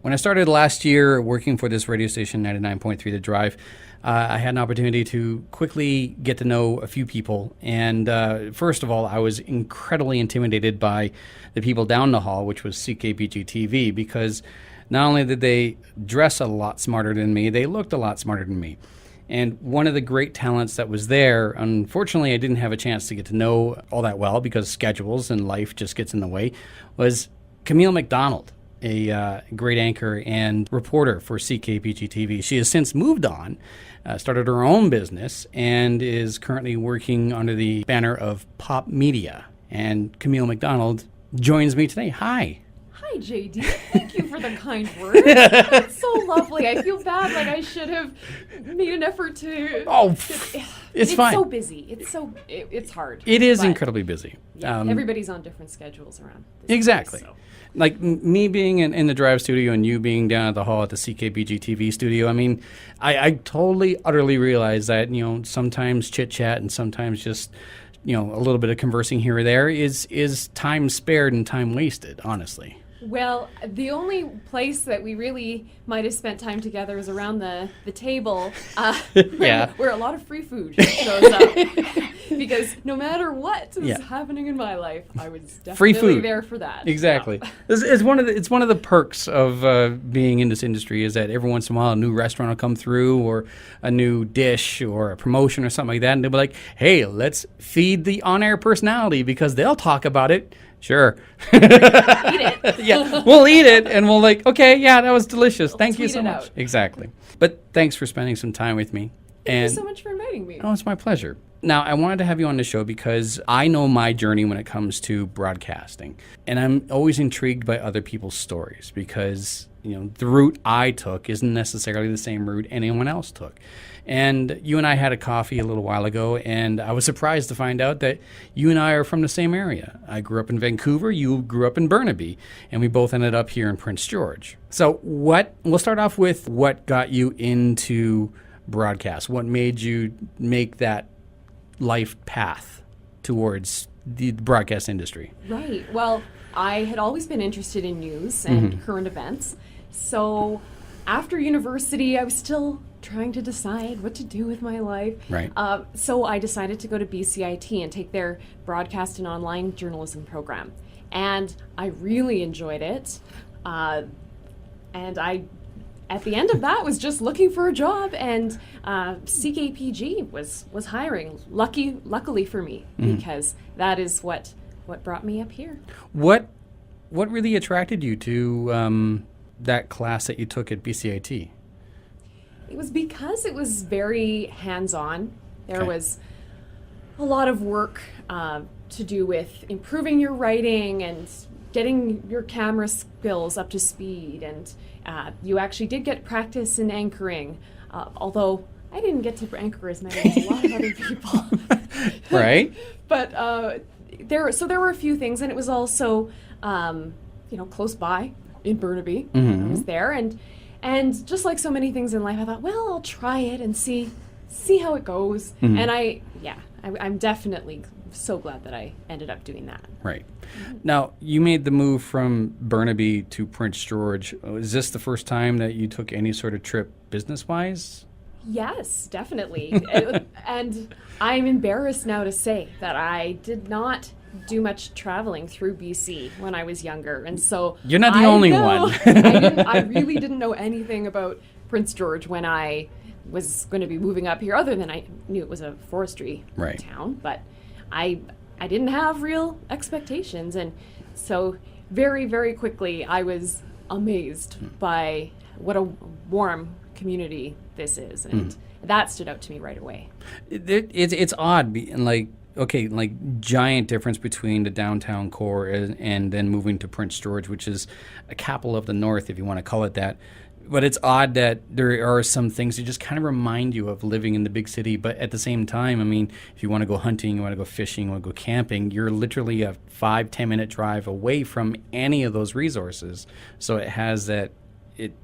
When I started last year working for this radio station, 99.3 The Drive, I had an opportunity to quickly get to know a few people. And first of all, I was incredibly intimidated by the people down the hall, which was CKPG TV, because not only did they dress a lot smarter than me, they looked a lot smarter than me. And one of the great talents that was there, unfortunately, I didn't have a chance to get to know all that well because schedules and life just gets in the way, was Camille Macdonald, a great anchor and reporter for CKPG TV. She has since moved on, started her own business, and is currently working under the banner of Pop Media. And Camille Macdonald joins me today. Hi. Hi, JD. Thank you for the kind words. That's so lovely. I feel bad. Like I should have made an effort to. Oh, it's fine. It's so busy. It's hard. It is incredibly busy. Yeah, everybody's on different schedules around. Exactly. Place, so. Like me being in the Drive studio and you being down at the hall at the CKBG TV studio, I mean, I totally, utterly realize that, sometimes chit-chat and sometimes just, a little bit of conversing here or there is time spared and time wasted, honestly. Well, the only place that we really might have spent time together is around the table where a lot of free food shows up. Because no matter what was happening in my life, I was definitely free food. There for that. Exactly. Yeah. It's one of the perks of being in this industry is that every once in a while a new restaurant will come through or a new dish or a promotion or something like that, and they'll be like, hey, let's feed the on-air personality because they'll talk about it. Sure. Eat it. Yeah, we'll eat it, and we'll okay, yeah, that was delicious. Thank you so tweet it much. out. Exactly. But thanks for spending some time with me. Thank you so much for inviting me. Oh, it's my pleasure. Now, I wanted to have you on the show because I know my journey when it comes to broadcasting. And I'm always intrigued by other people's stories because, the route I took isn't necessarily the same route anyone else took. And you and I had a coffee a little while ago, and I was surprised to find out that you and I are from the same area. I grew up in Vancouver, you grew up in Burnaby, and we both ended up here in Prince George. So we'll start off with what got you into broadcast. What made you make that life path towards the broadcast industry? Right. Well, I had always been interested in news and current events. So after university, I was still trying to decide what to do with my life. Right. So I decided to go to BCIT and take their broadcast and online journalism program. And I really enjoyed it. And I, at the end of that, was just looking for a job, and CKPG was hiring. Luckily for me, because that is what brought me up here. What really attracted you to that class that you took at BCIT? It was because it was very hands-on. There was a lot of work to do with improving your writing and getting your camera skills up to speed, and you actually did get practice in anchoring, although I didn't get to anchor as many as a lot of other people. Right. But there were a few things, and it was also close by in Burnaby. I was there, and just like so many things in life, I thought, well, I'll try it and see how it goes. And I'm definitely so glad that I ended up doing that. Right. Now, you made the move from Burnaby to Prince George. Is this the first time that you took any sort of trip business-wise? Yes, definitely. And I'm embarrassed now to say that I did not do much traveling through BC when I was younger. And so you're not the only one. I really didn't know anything about Prince George when I was going to be moving up here, other than I knew it was a forestry town, but I didn't have real expectations. And so very, very quickly I was amazed by what a warm community this is, and that stood out to me right away. It's odd, like giant difference between the downtown core and then moving to Prince George, which is a capital of the north, if you want to call it that. But it's odd that there are some things that just kind of remind you of living in the big city. But at the same time, I mean, if you want to go hunting, you want to go fishing, you want to go camping, you're literally a 5-10 minute drive away from any of those resources. So it has that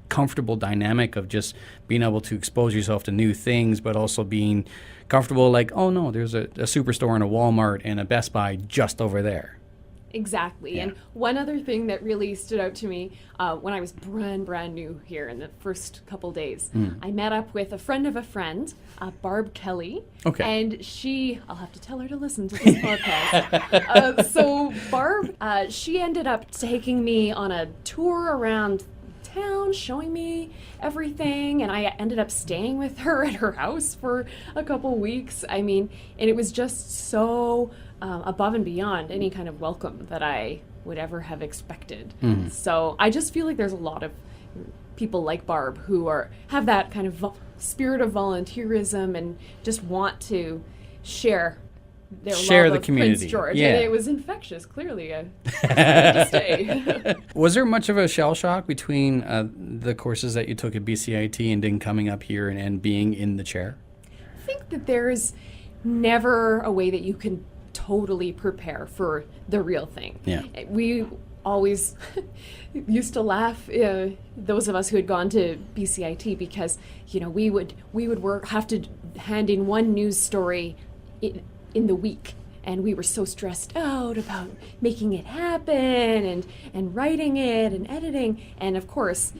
comfortable dynamic of just being able to expose yourself to new things, but also being comfortable like, oh no, there's a Superstore and a Walmart and a Best Buy just over there. Exactly. Yeah. And one other thing that really stood out to me when I was brand new here in the first couple days, I met up with a friend of a friend, Barb Kelly. Okay. And I'll have to tell her to listen to this podcast. So Barb, she ended up taking me on a tour around town, showing me everything, and I ended up staying with her at her house for a couple weeks. I mean, and it was just so above and beyond any kind of welcome that I would ever have expected. So I just feel like there's a lot of people like Barb who have that kind of spirit of volunteerism and just want to share their love of community. Prince George. Yeah. And it was infectious, clearly. To stay. Was there much of a shell shock between the courses that you took at BCIT and then coming up here and being in the chair? I think that there's never a way that you can totally prepare for the real thing. Yeah. We always used to laugh, those of us who had gone to BCIT, because we would have to hand in one news story in the week, and we were so stressed out about making it happen and writing it and editing. And of course,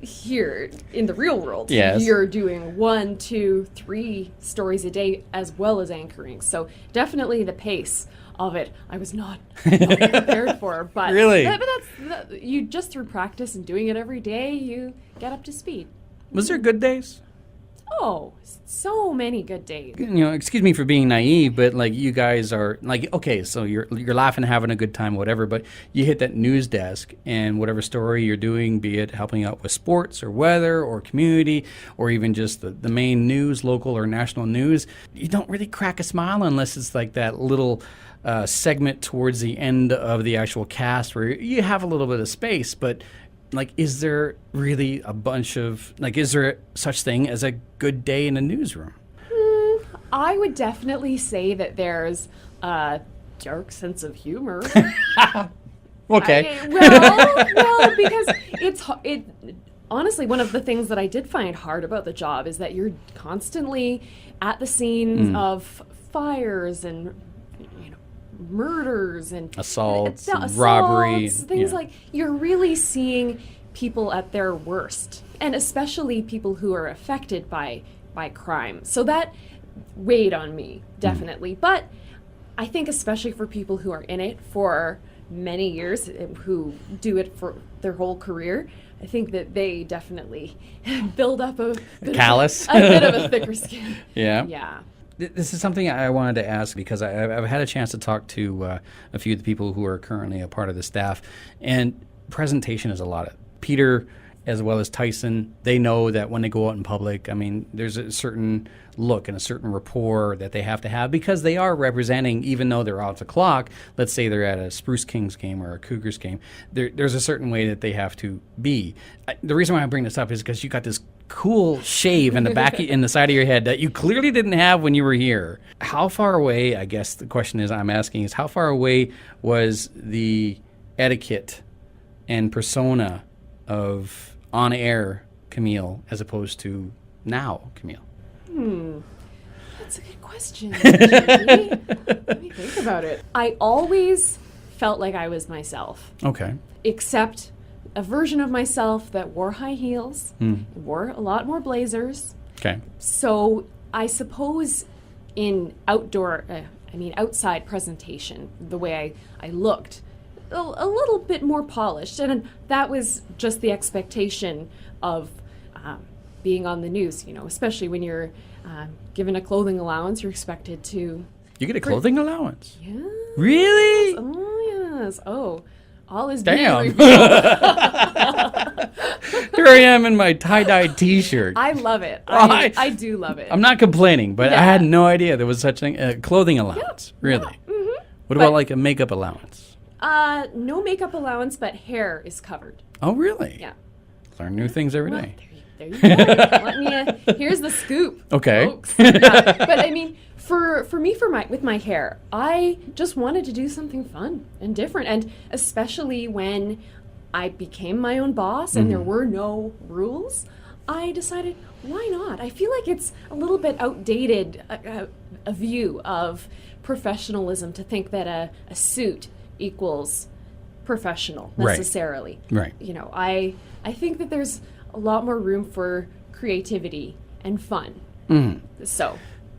here in the real world, you're doing 1, 2, 3 stories a day as well as anchoring. So definitely the pace of it, I was not prepared for. But really, but you just through practice and doing it every day, you get up to speed. Was there good days? Oh, so many good days. Excuse me for being naive, but like you guys are like, okay, so you're laughing, having a good time, whatever, but you hit that news desk and whatever story you're doing, be it helping out with sports or weather or community or even just the main news, local or national news, you don't really crack a smile unless it's like that little segment towards the end of the actual cast where you have a little bit of space, but like, is there really a bunch of, like, is there such thing as a good day in a newsroom? I would definitely say that there's a dark sense of humor. Okay. Well, because it honestly, one of the things that I did find hard about the job is that you're constantly at the scenes of fires and murders and assaults, robbery, things like you're really seeing people at their worst, and especially people who are affected by crime. So that weighed on me, definitely. But I think especially for people who are in it for many years, who do it for their whole career, I think that they definitely build up a bit of a thicker skin. Yeah. This is something I wanted to ask because I've had a chance to talk to a few of the people who are currently a part of the staff, and presentation is a lot of Peter as well as Tyson. They know that when they go out in public, I mean, there's a certain look and a certain rapport that they have to have because they are representing, even though they're off the clock. Let's say they're at a Spruce Kings game or a Cougars game. There's a certain way that they have to be. The reason why I bring this up is because you got this cool shave in the back in the side of your head that you clearly didn't have when you were here. How far away, I guess the question is I'm asking is how far away was the etiquette and persona of Onair Camille as opposed to now Camille? That's a good question. Let me think about it. I always felt like I was myself. Okay. Except a version of myself that wore high heels, wore a lot more blazers. Okay. So I suppose in outside presentation, the way I looked, a little bit more polished. And that was just the expectation of being on the news, especially when you're given a clothing allowance, you're expected to... You get a clothing allowance? Yeah. Really? Oh, yes. Oh. All is damn. Here I am in my tie-dye T-shirt. I love it. I do love it. I'm not complaining, but I had no idea there was such a clothing allowance. Yeah. Really? Yeah. Mm-hmm. What about like a makeup allowance? No makeup allowance, but hair is covered. Oh, really? Yeah. Learn new things every day. There you go. Here's the scoop. Okay. Folks. But I mean, for me, with my hair, I just wanted to do something fun and different, and especially when I became my own boss and there were no rules, I decided, why not? I feel like it's a little bit outdated, a view of professionalism to think that a suit equals professional necessarily. Right. I think that there's a lot more room for creativity and fun. So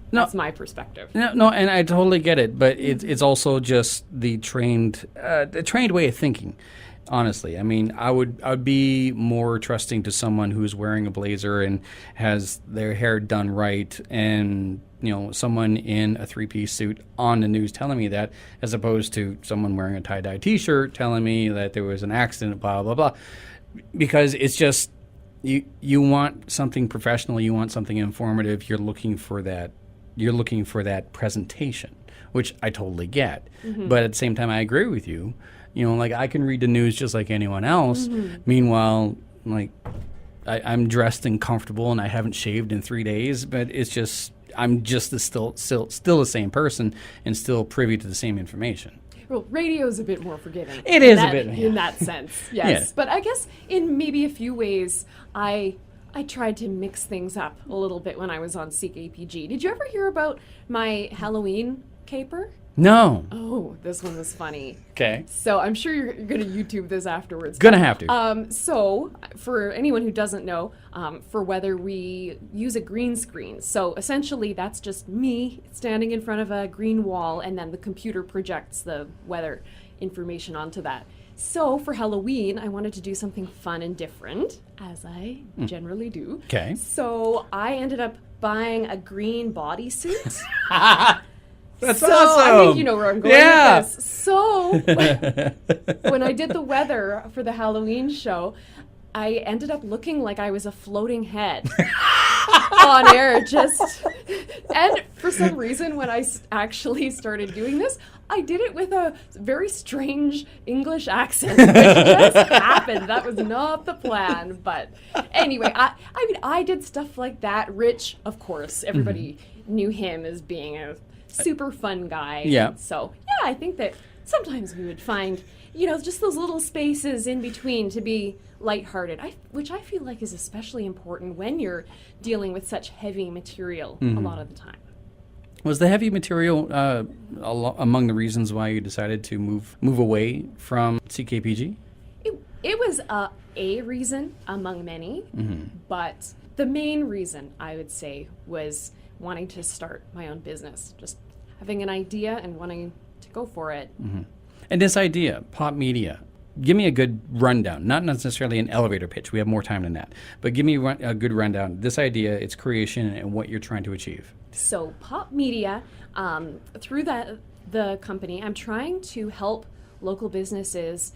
that's my perspective. No, and I totally get it, but it's also just the trained way of thinking. Honestly, I mean, I would be more trusting to someone who's wearing a blazer and has their hair done right, and someone in a three-piece suit on the news telling me that, as opposed to someone wearing a tie-dye T-shirt telling me that there was an accident, blah blah blah. Because it's just you want something professional, you want something informative. You're looking for that. You're looking for that presentation, which I totally get. But at the same time, I agree with you. Like I can read the news just like anyone else. Meanwhile, like I'm dressed and comfortable and I haven't shaved in 3 days, but it's just I'm just still the same person and still privy to the same information. Well, radio is a bit more forgiving. It is a bit in that sense, yes. Yeah. But I guess in maybe a few ways, I tried to mix things up a little bit when I was on Seek APG. Did you ever hear about my Halloween caper? No. Oh, this one was funny. Okay. So I'm sure you're going to YouTube this afterwards. Gonna have to. So for anyone who doesn't know, for weather, we use a green screen. So essentially that's just me standing in front of a green wall, and then the computer projects the weather information onto that. So for Halloween, I wanted to do something fun and different, as I generally do. Okay. So I ended up buying a green bodysuit. That's so, awesome. I think you know where I'm going Yeah. with this. So when I did the weather for the Halloween show, I ended up looking like I was a floating head on air. And for some reason, when I actually started doing this, I did it with a very strange English accent. It just happened. That was not the plan. But anyway, I mean, I did stuff like that. Rich, of course, everybody knew him as being a super fun guy. Yeah. So, yeah, I think that sometimes we would find, just those little spaces in between to be lighthearted, which I feel like is especially important when you're dealing with such heavy material a lot of the time. Was the heavy material among the reasons why you decided to move away from CKPG? It was a reason among many, but the main reason, I would say, was wanting to start my own business, just having an idea and wanting to go for it. And this idea, pop media, give me a good rundown, not necessarily an elevator pitch. We have more time than that. But give me a good rundown. This idea, its creation, and what you're trying to achieve. So pop media, through the company, I'm trying to help local businesses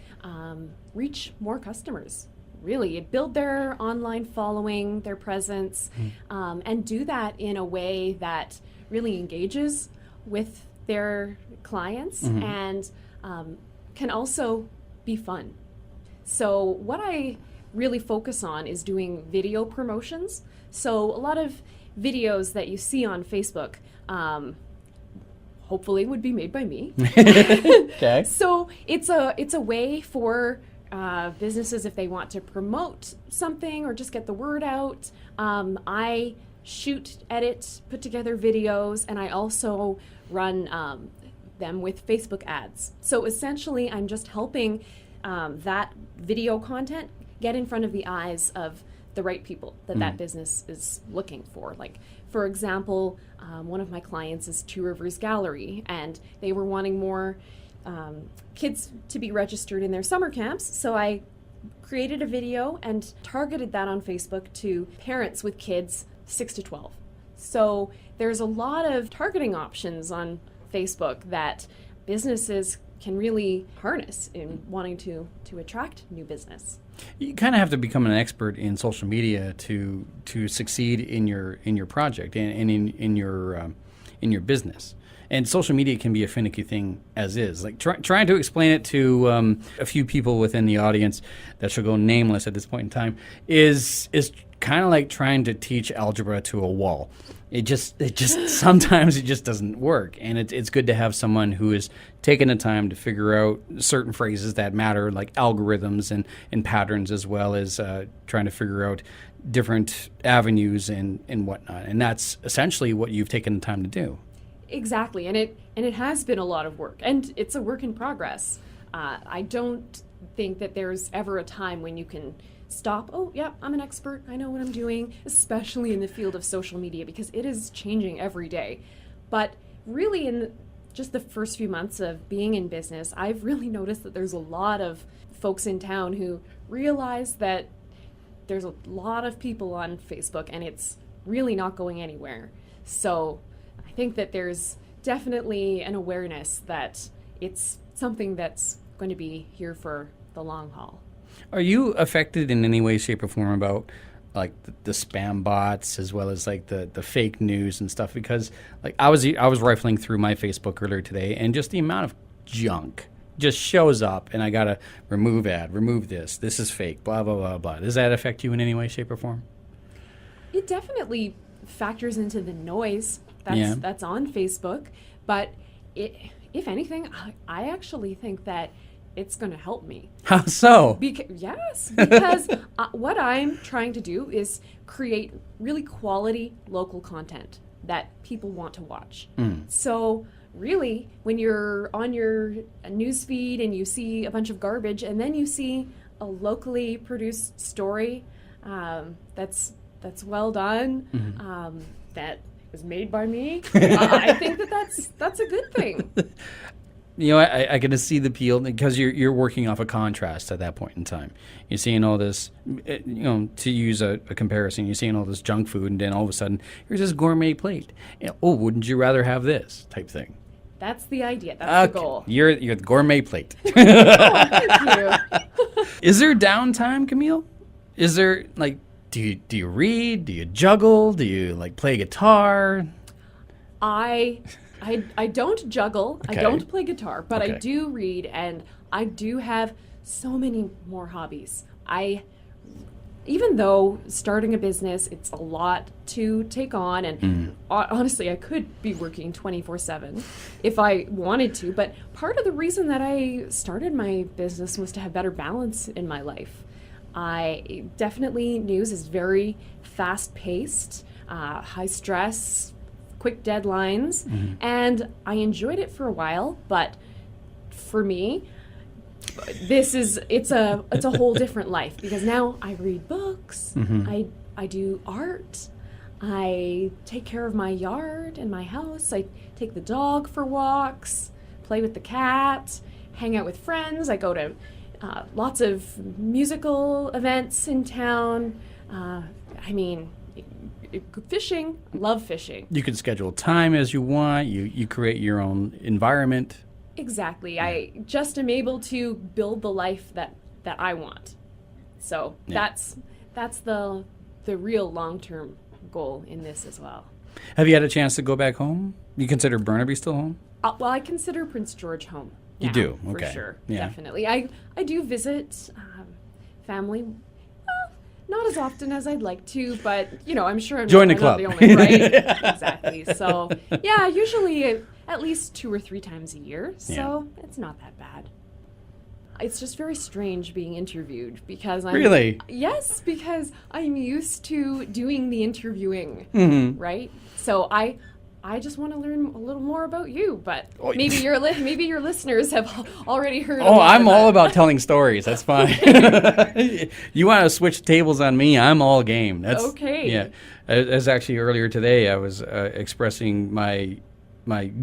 reach more customers, really build their online following, their presence, and do that in a way that really engages with their clients and can also be fun. So what I really focus on is doing video promotions. So a lot of videos that you see on Facebook hopefully would be made by me. Okay. So it's a way for businesses, if they want to promote something or just get the word out. I shoot, edit, put together videos, and I also run them with Facebook ads. So essentially, I'm just helping that video content get in front of the eyes of the right people that business is looking for. Like, for example, one of my clients is Two Rivers Gallery, and they were wanting more kids to be registered in their summer camps. So I created a video and targeted that on Facebook to parents with kids 6 to 12. So there's a lot of targeting options on Facebook that businesses can really harness in wanting to attract new business. You kind of have to become an expert in social media to succeed in your project and in your business. And social media can be a finicky thing as is. Like trying to explain it to a few people within the audience that shall go nameless at this point in time is kind of like trying to teach algebra to a wall. It just sometimes it just doesn't work, and it's good to have someone who is taking the time to figure out certain phrases that matter, like algorithms and patterns, as well as trying to figure out different avenues and whatnot. And that's essentially what you've taken the time to do. Exactly, and it has been a lot of work, and it's a work in progress. I don't think that there's ever a time when you can stop. Oh, yeah, I'm an expert. I know what I'm doing, especially in the field of social media, because it is changing every day. But really, in just the first few months of being in business, I've really noticed that there's a lot of folks in town who realize that there's a lot of people on Facebook, and it's really not going anywhere. So I think that there's definitely an awareness that it's something that's going to be here for the long haul. Are you affected in any way, shape, or form about like the spam bots as well as like the fake news and stuff? Because like I was rifling through my Facebook earlier today, and just the amount of junk just shows up, and I gotta remove this is fake, blah blah blah blah. Does that affect you in any way, shape, or form? It definitely factors into the noise that's on Facebook, but if anything, I actually think that it's going to help me. How so? Because what I'm trying to do is create really quality local content that people want to watch. So really, when you're on your news feed and you see a bunch of garbage, and then you see a locally produced story that's well done, that was made by me, I think that's a good thing. You know, I can see the appeal because you're working off a contrast at that point in time. You're seeing all this, you know, to use a comparison, you're seeing all this junk food, and then all of a sudden, here's this gourmet plate. Oh, wouldn't you rather have this type thing? That's the idea. That's the goal. You're the gourmet plate. Oh, thank you. Is there downtime, Camille? Is there, like, do you read? Do you juggle? Do you, like, play guitar? I don't juggle. Okay. I don't play guitar, but Okay. I do read, and I do have so many more hobbies. Even though starting a business, it's a lot to take on, and honestly, I could be working 24/7 if I wanted to, but part of the reason that I started my business was to have better balance in my life. News is very fast-paced, high stress, quick deadlines, and I enjoyed it for a while, but for me, it's a whole different life, because now I read books, I do art, I take care of my yard and my house, I take the dog for walks, play with the cat, hang out with friends, I go to lots of musical events in town. Fishing, love fishing. You can schedule time as you want. You create your own environment. Exactly. I just am able to build the life that I want. So that's the real long-term goal in this as well. Have you had a chance to go back home? You consider Burnaby still home? Well, I consider Prince George home. You now, do? For Okay. sure. Yeah. Definitely. I do visit family. Not as often as I'd like to, but, you know, I'm sure I'm Join the not club. the only, right? Exactly. So, yeah, usually at least 2 or 3 times a year. So it's not that bad. It's just very strange being interviewed because I'm... Really? Yes, because I'm used to doing the interviewing, right? So I just want to learn a little more about you, but maybe your listeners have already heard. Oh, I'm all about telling stories. That's fine. You want to switch tables on me? I'm all game. That's okay. Yeah, as actually earlier today, I was expressing my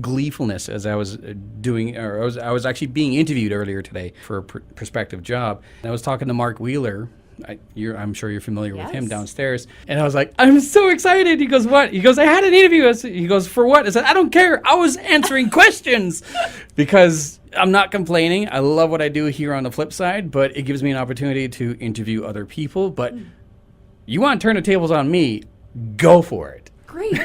gleefulness as I was I was actually being interviewed earlier today for a prospective job. And I was talking to Mark Wheeler. I'm sure you're familiar with him downstairs. And I was like, I'm so excited. He goes, what? He goes, I had an interview. He goes, for what? I said, I don't care. I was answering questions because I'm not complaining. I love what I do here on the flip side, but it gives me an opportunity to interview other people. But you want to turn the tables on me, go for it. Great.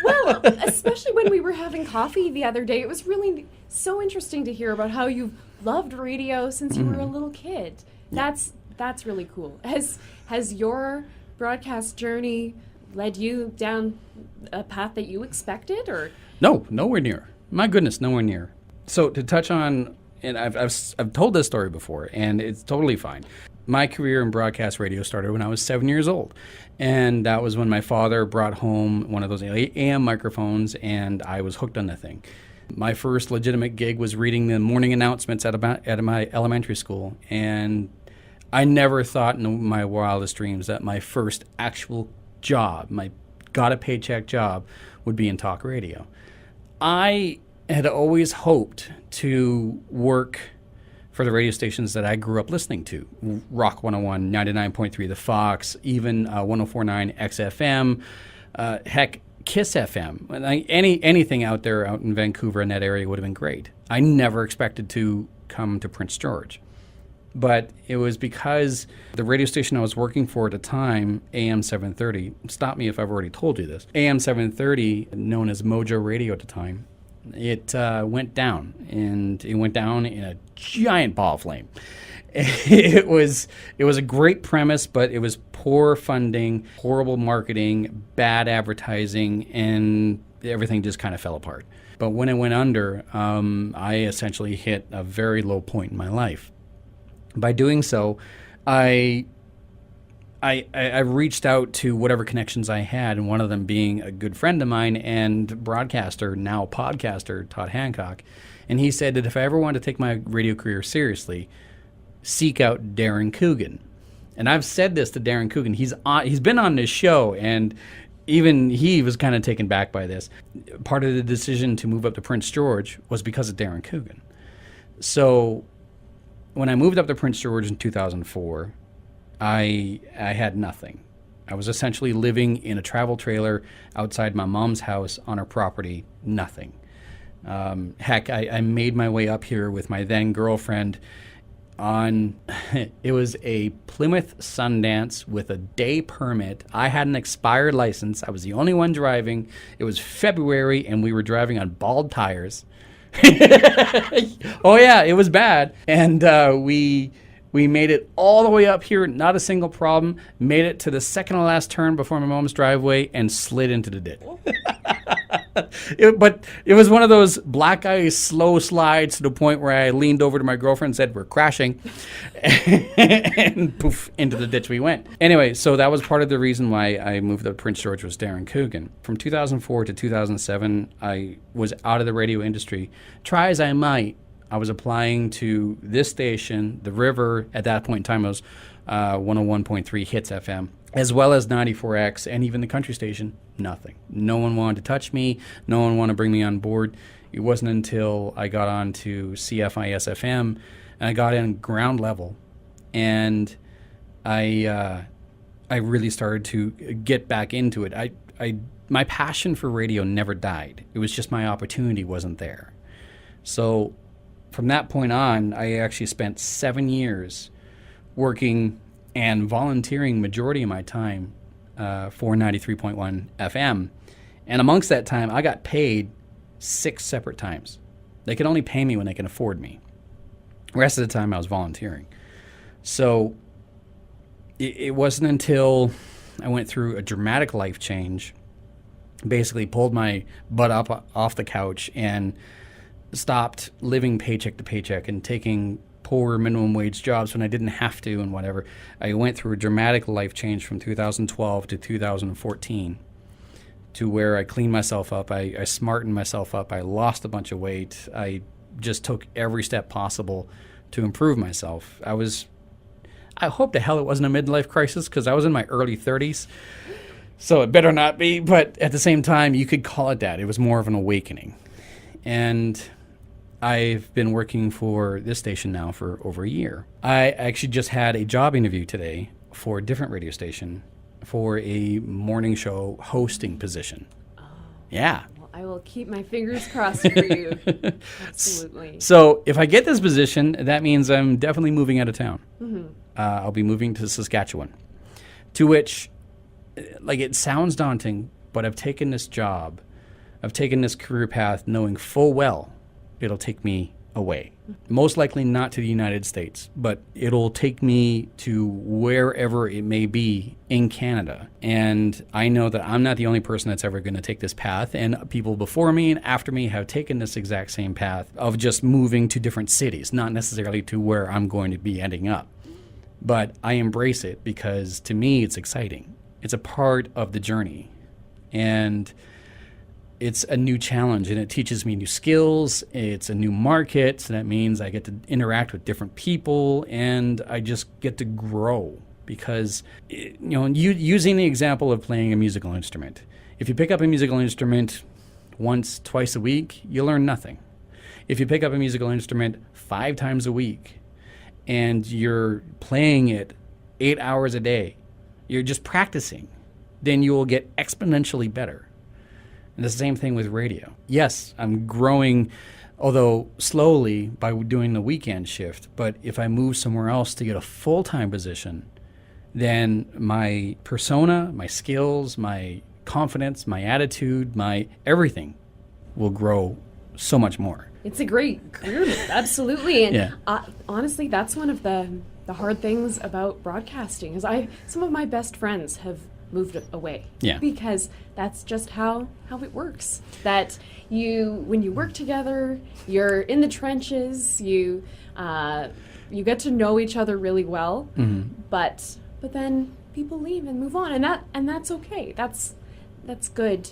Well, especially when we were having coffee the other day, it was really so interesting to hear about how you've loved radio since you were a little kid. That's really cool. Has your broadcast journey led you down a path that you expected, or? No, nowhere near. My goodness, nowhere near. So to touch on, and I've told this story before, and it's totally fine. My career in broadcast radio started when I was 7 years old, and that was when my father brought home one of those AM microphones, and I was hooked on the thing. My first legitimate gig was reading the morning announcements at my elementary school, and I never thought in my wildest dreams that my first actual job, my got-a-paycheck job, would be in talk radio. I had always hoped to work for the radio stations that I grew up listening to. Rock 101, 99.3 The Fox, even 104.9 XFM, heck, Kiss FM. Anything out there out in Vancouver in that area would have been great. I never expected to come to Prince George. But it was because the radio station I was working for at the time, AM 730, stop me if I've already told you this, AM 730, known as Mojo Radio at the time, it went down, and it went down in a giant ball of flame. It was a great premise, but it was poor funding, horrible marketing, bad advertising, and everything just kind of fell apart. But when it went under, I essentially hit a very low point in my life. By doing so, I reached out to whatever connections I had, and one of them being a good friend of mine and broadcaster, now podcaster, Todd Hancock. And he said that if I ever wanted to take my radio career seriously, seek out Darren Coogan. And I've said this to Darren Coogan. He's been on this show, and even he was kind of taken back by this. Part of the decision to move up to Prince George was because of Darren Coogan. So when I moved up to Prince George in 2004, I had nothing. I was essentially living in a travel trailer outside my mom's house on her property, nothing. Heck, I made my way up here with my then girlfriend on, it was a Plymouth Sundance with a day permit. I had an expired license. I was the only one driving. It was February, and we were driving on bald tires. Oh, yeah, it was bad. And we made it all the way up here, not a single problem. Made it to the second to last turn before my mom's driveway and slid into the ditch. But it was one of those black ice slow slides to the point where I leaned over to my girlfriend and said, "We're crashing." And poof, into the ditch we went. Anyway, so that was part of the reason why I moved up to Prince George was Darren Coogan. From 2004 to 2007, I was out of the radio industry. Try as I might, I was applying to this station, The River, at that point in time it was 101.3 Hits FM, as well as 94X, and even the country station, nothing. No one wanted to touch me. No one wanted to bring me on board. It wasn't until I got on to CFIS FM, and I got in ground level, and I really started to get back into it. My passion for radio never died. It was just my opportunity wasn't there. So from that point on, I actually spent 7 years working and volunteering majority of my time for 93.1 FM. And amongst that time, I got paid 6 separate times. They could only pay me when they can afford me. The rest of the time, I was volunteering. So it wasn't until I went through a dramatic life change, basically pulled my butt up off the couch and stopped living paycheck to paycheck and taking poor minimum wage jobs when I didn't have to and whatever. I went through a dramatic life change from 2012 to 2014 to where I cleaned myself up. I smartened myself up. I lost a bunch of weight. I just took every step possible to improve myself. I hope to hell it wasn't a midlife crisis because I was in my early 30s. So it better not be. But at the same time, you could call it that. It was more of an awakening. And I've been working for this station now for over a year. I actually just had a job interview today for a different radio station for a morning show hosting position. Oh. Yeah. Well, I will keep my fingers crossed for you. Absolutely. So if I get this position, that means I'm definitely moving out of town. Mm-hmm. I'll be moving to Saskatchewan, to which, like, it sounds daunting, but I've taken this job, I've taken this career path knowing full well it'll take me away. Most likely not to the United States, but it'll take me to wherever it may be in Canada. And I know that I'm not the only person that's ever going to take this path, and people before me and after me have taken this exact same path of just moving to different cities, not necessarily to where I'm going to be ending up. But I embrace it because to me it's exciting. It's a part of the journey. And it's a new challenge, and it teaches me new skills. It's a new market, so that means I get to interact with different people, and I just get to grow because, using the example of playing a musical instrument, if you pick up a musical instrument once, twice a week, you learn nothing. If you pick up a musical instrument 5 times a week and you're playing it 8 hours a day, you're just practicing, then you will get exponentially better. And the same thing with radio. Yes, I'm growing, although slowly, by doing the weekend shift. But if I move somewhere else to get a full-time position, then my persona, my skills, my confidence, my attitude, my everything will grow so much more. It's a great career move, absolutely. And yeah. Honestly, that's one of the hard things about broadcasting is some of my best friends have moved away. Yeah. Because that's just how it works. That when you work together, you're in the trenches, you get to know each other really well, mm-hmm. but then people leave and move on, and that's okay. That's good.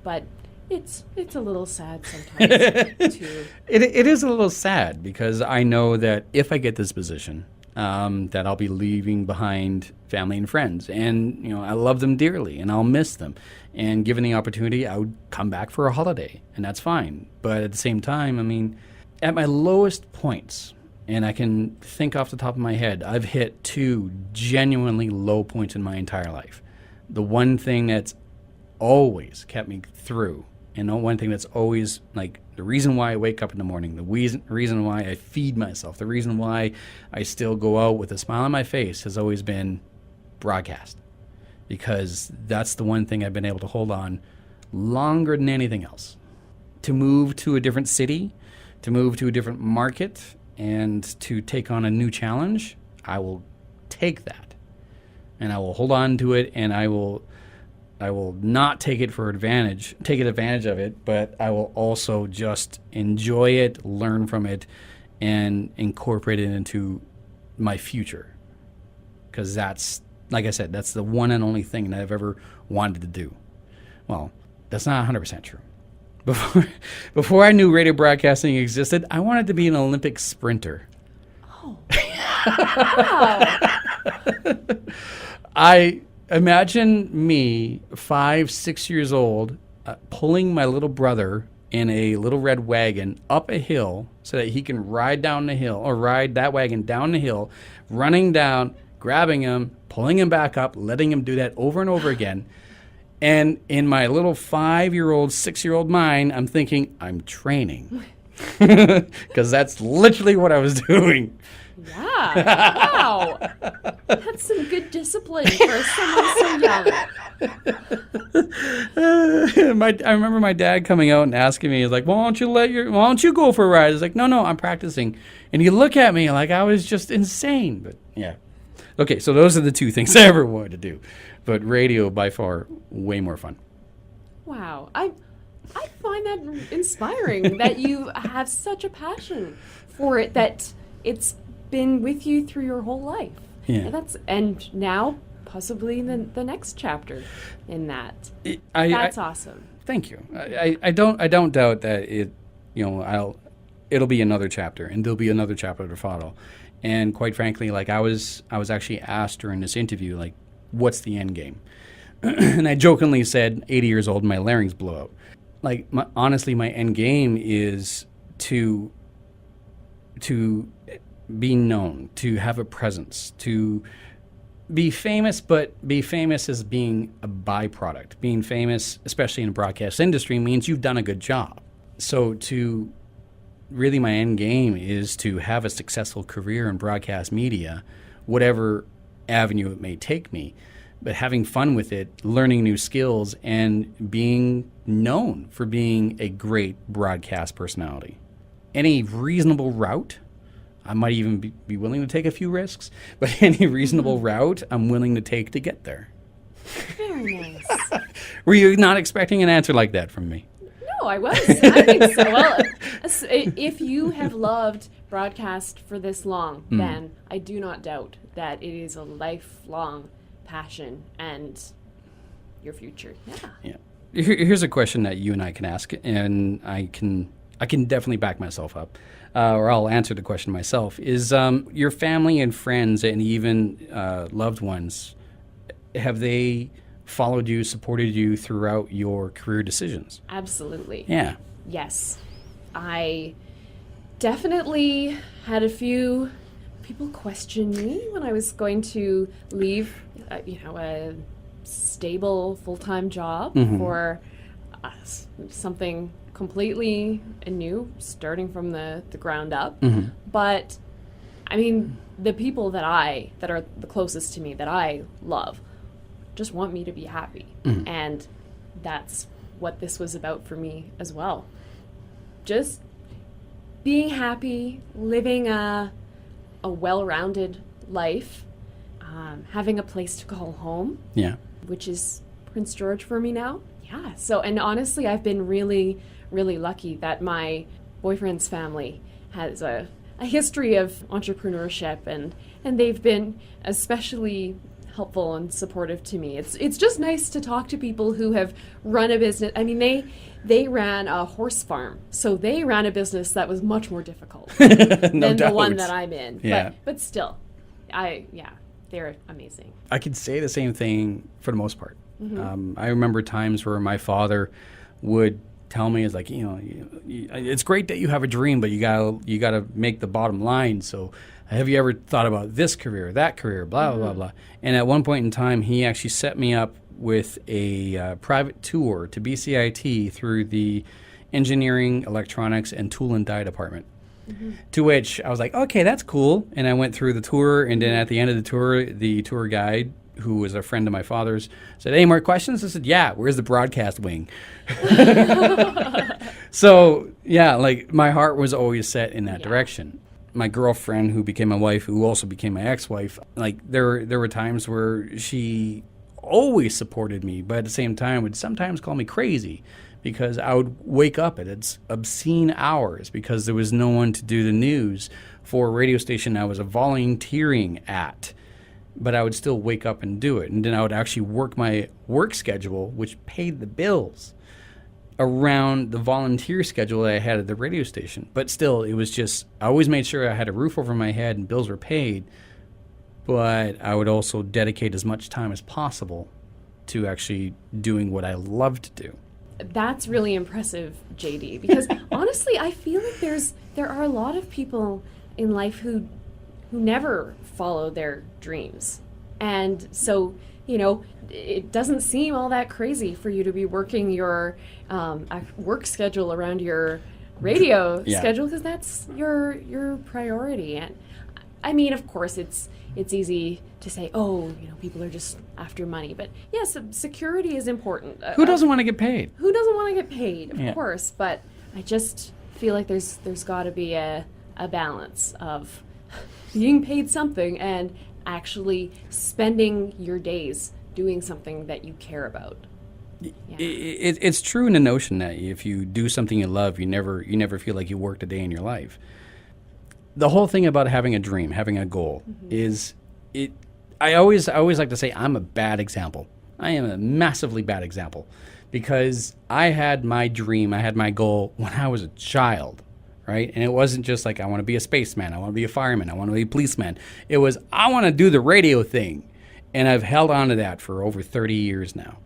But it's a little sad sometimes too. It is a little sad because I know that if I get this position, that I'll be leaving behind family and friends. And, I love them dearly and I'll miss them. And given the opportunity, I would come back for a holiday and that's fine. But at the same time, at my lowest points, and I can think off the top of my head, I've hit 2 genuinely low points in my entire life. The one thing that's always kept me through, and the one thing that's always, like, the reason why I wake up in the morning, the reason why I feed myself, the reason why I still go out with a smile on my face has always been broadcast. Because that's the one thing I've been able to hold on longer than anything else. To move to a different city, to move to a different market, and to take on a new challenge, I will take that. And I will hold on to it, and I will not take advantage of it, but I will also just enjoy it, learn from it, and incorporate it into my future. Because that's, like I said, that's the one and only thing that I've ever wanted to do. Well, that's not 100% true. Before I knew radio broadcasting existed, I wanted to be an Olympic sprinter. Oh. Wow. I imagine me, 5-6 years old, pulling my little brother in a little red wagon up a hill so that he can ride down the hill, or ride that wagon down the hill, running down, grabbing him, pulling him back up, letting him do that over and over again. And in my little 5-year-old, 6-year-old mind, I'm thinking, I'm training. Because that's literally what I was doing. Yeah. Wow. That's some good discipline for someone so young. I remember my dad coming out and asking me, he's like, why don't you go for a ride? I was like, no, I'm practicing. And he'd look at me like I was just insane. But yeah. Okay, so those are the 2 things I ever wanted to do. But radio, by far, way more fun. Wow. I find that inspiring that you have such a passion for it, that it's been with you through your whole life. Yeah. And now possibly the next chapter in that. That's awesome. Thank you. I don't doubt that it'll be another chapter, and there'll be another chapter to follow. And quite frankly, like I was actually asked during this interview, like, what's the end game? And I jokingly said 80 years old and my larynx blew out. Like, honestly, my end game is to be known, to have a presence, to be famous, but be famous as being a byproduct. Being famous, especially in the broadcast industry, means you've done a good job. So really my end game is to have a successful career in broadcast media, whatever avenue it may take me, but having fun with it, learning new skills, and being known for being a great broadcast personality. Any reasonable route, I might even be willing to take a few risks, but any reasonable route I'm willing to take to get there. Very nice. Were you not expecting an answer like that from me? No, I was. I think so. Well, if you have loved broadcast for this long, then I do not doubt that it is a lifelong passion and your future. Yeah. Here's a question that you and I can ask, and I can definitely back myself up, or I'll answer the question myself. Is your family and friends and even loved ones, have they followed you, supported you throughout your career decisions? Absolutely. Yeah. Yes. I definitely had a few people question me when I was going to leave, a stable full-time job for something completely new, starting from the ground up. But I mean, the people that are the closest to me, that I love, just want me to be happy. And that's what this was about for me as well. Just being happy, living a well-rounded life, having a place to call home. Yeah. Which is Prince George for me now. Yeah. So, and honestly, I've been really, really lucky that my boyfriend's family has a history of entrepreneurship, and they've been especially helpful and supportive to me. It's just nice to talk to people who have run a business. I mean, they ran a horse farm, so they ran a business that was much more difficult than the one that I'm in. Yeah. But still, they're amazing. I could say the same thing for the most part. I remember times where my father would tell me, "It's like, it's great that you have a dream, but you gotta make the bottom line. So, have you ever thought about this career, that career, blah blah blah?" And at one point in time, he actually set me up with a private tour to BCIT through the Engineering, Electronics, and Tool and Die department. To which I was like, okay, that's cool. And I went through the tour, and then at the end of the tour guide, who was a friend of my father's, said, "Any more questions?" I said, "Yeah, where's the broadcast wing?" So, yeah, like my heart was always set in that direction. My girlfriend, who became my wife, who also became my ex-wife, like there were times where she always supported me, but at the same time would sometimes call me crazy because I would wake up at obscene hours because there was no one to do the news for a radio station I was volunteering at. But I would still wake up and do it. And then I would actually work my work schedule, which paid the bills, around the volunteer schedule that I had at the radio station. But still, it was just, I always made sure I had a roof over my head and bills were paid. But I would also dedicate as much time as possible to actually doing what I love to do. That's really impressive, JD, because honestly, I feel like there are a lot of people in life who never follow their dreams. And so, it doesn't seem all that crazy for you to be working your work schedule around your radio schedule, because that's your priority. And I mean, of course, it's easy to say, people are just after money. But yes, security is important. Who doesn't want to get paid? Who doesn't want to get paid? Of course. But I just feel like there's got to be a balance of being paid something and actually spending your days doing something that you care about. It's true in the notion that if you do something you love, you never feel like you worked a day in your life. The whole thing about having a dream, having a goal, is it. I always like to say I'm a bad example. I am a massively bad example because I had my dream, I had my goal when I was a child. Right? And it wasn't just like, I want to be a spaceman, I want to be a fireman, I want to be a policeman. It was, I want to do the radio thing. And I've held on to that for over 30 years now.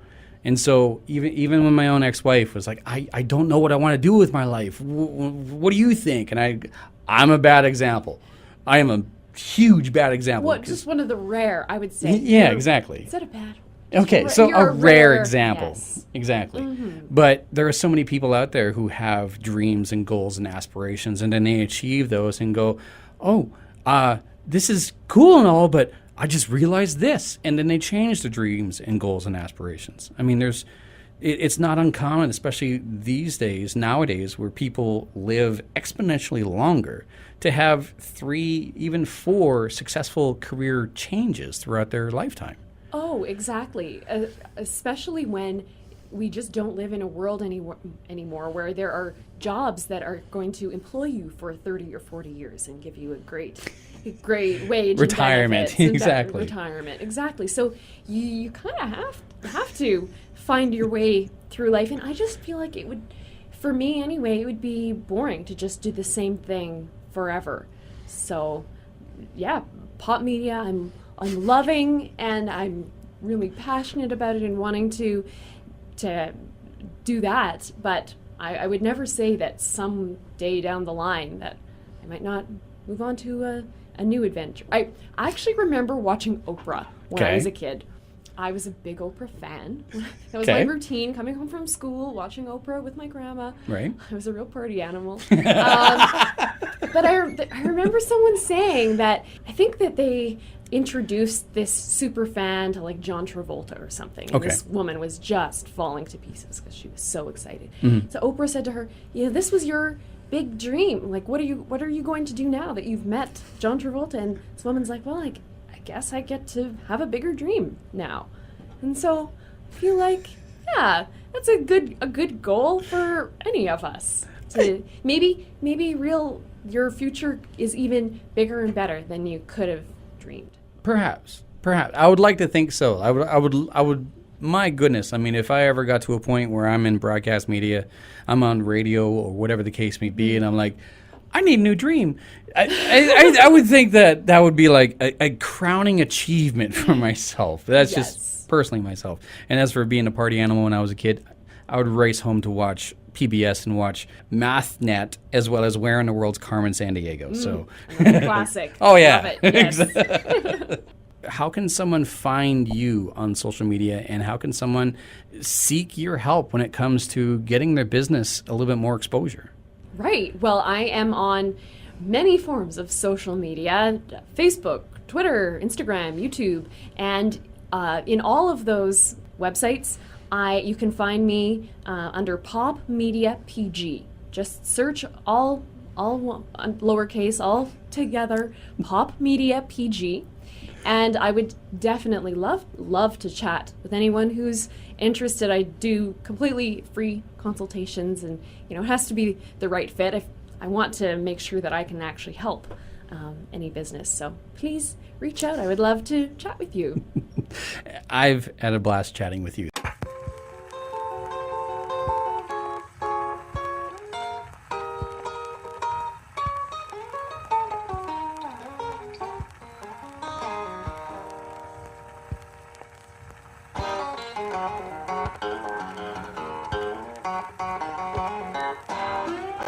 And so even when my own ex-wife was like, I don't know what I want to do with my life. What do you think? And I'm a bad example. I am a huge bad example. What, just one of the rare, I would say. Yeah, exactly. Is that a bad? Okay, so a rare example. Yes. Exactly. But there are so many people out there who have dreams and goals and aspirations, and then they achieve those and go, this is cool and all, but I just realized this. And then they change the dreams and goals and aspirations. I mean, it's not uncommon, especially these days, nowadays, where people live exponentially longer, to have 3, even 4 successful career changes throughout their lifetime. Oh, exactly. Especially when we just don't live in a world anymore where there are jobs that are going to employ you for 30 or 40 years and give you a great wage. Retirement, exactly. Retirement, exactly. So you kind of have to find your way through life. And I just feel like it would, for me anyway, it would be boring to just do the same thing forever. So, yeah, pop media, I'm loving, and I'm really passionate about it and wanting to do that. But I would never say that some day down the line that I might not move on to a new adventure. I actually remember watching Oprah when I was a kid. I was a big Oprah fan. That was my routine, coming home from school, watching Oprah with my grandma. Right. I was a real party animal. But I remember someone saying that, I think that they introduced this super fan to like John Travolta or something. And this woman was just falling to pieces because she was so excited. So Oprah said to her, this was your big dream. Like, what are you going to do now that you've met John Travolta? And this woman's like, well, I guess I get to have a bigger dream now. And so I feel like, that's a good goal for any of us. To maybe your future is even bigger and better than you could have dreamed. Perhaps. I would like to think so. I would. My goodness. I mean, if I ever got to a point where I'm in broadcast media, I'm on radio or whatever the case may be, and I'm like, I need a new dream. I would think that would be like a crowning achievement for myself. That's just personally myself. And as for being a party animal when I was a kid, I would race home to watch PBS and watch MathNet as well as Where in the World's Carmen Sandiego. So classic. Oh yeah. Love it. Yes. How can someone find you on social media, and how can someone seek your help when it comes to getting their business a little bit more exposure? Right. Well, I am on many forms of social media: Facebook, Twitter, Instagram, YouTube, and in all of those websites, you can find me under Pop Media PG. Just search all lowercase, all together, Pop Media PG. And I would definitely love to chat with anyone who's interested. I do completely free consultations, and it has to be the right fit. I want to make sure that I can actually help any business. So please reach out. I would love to chat with you. I've had a blast chatting with you.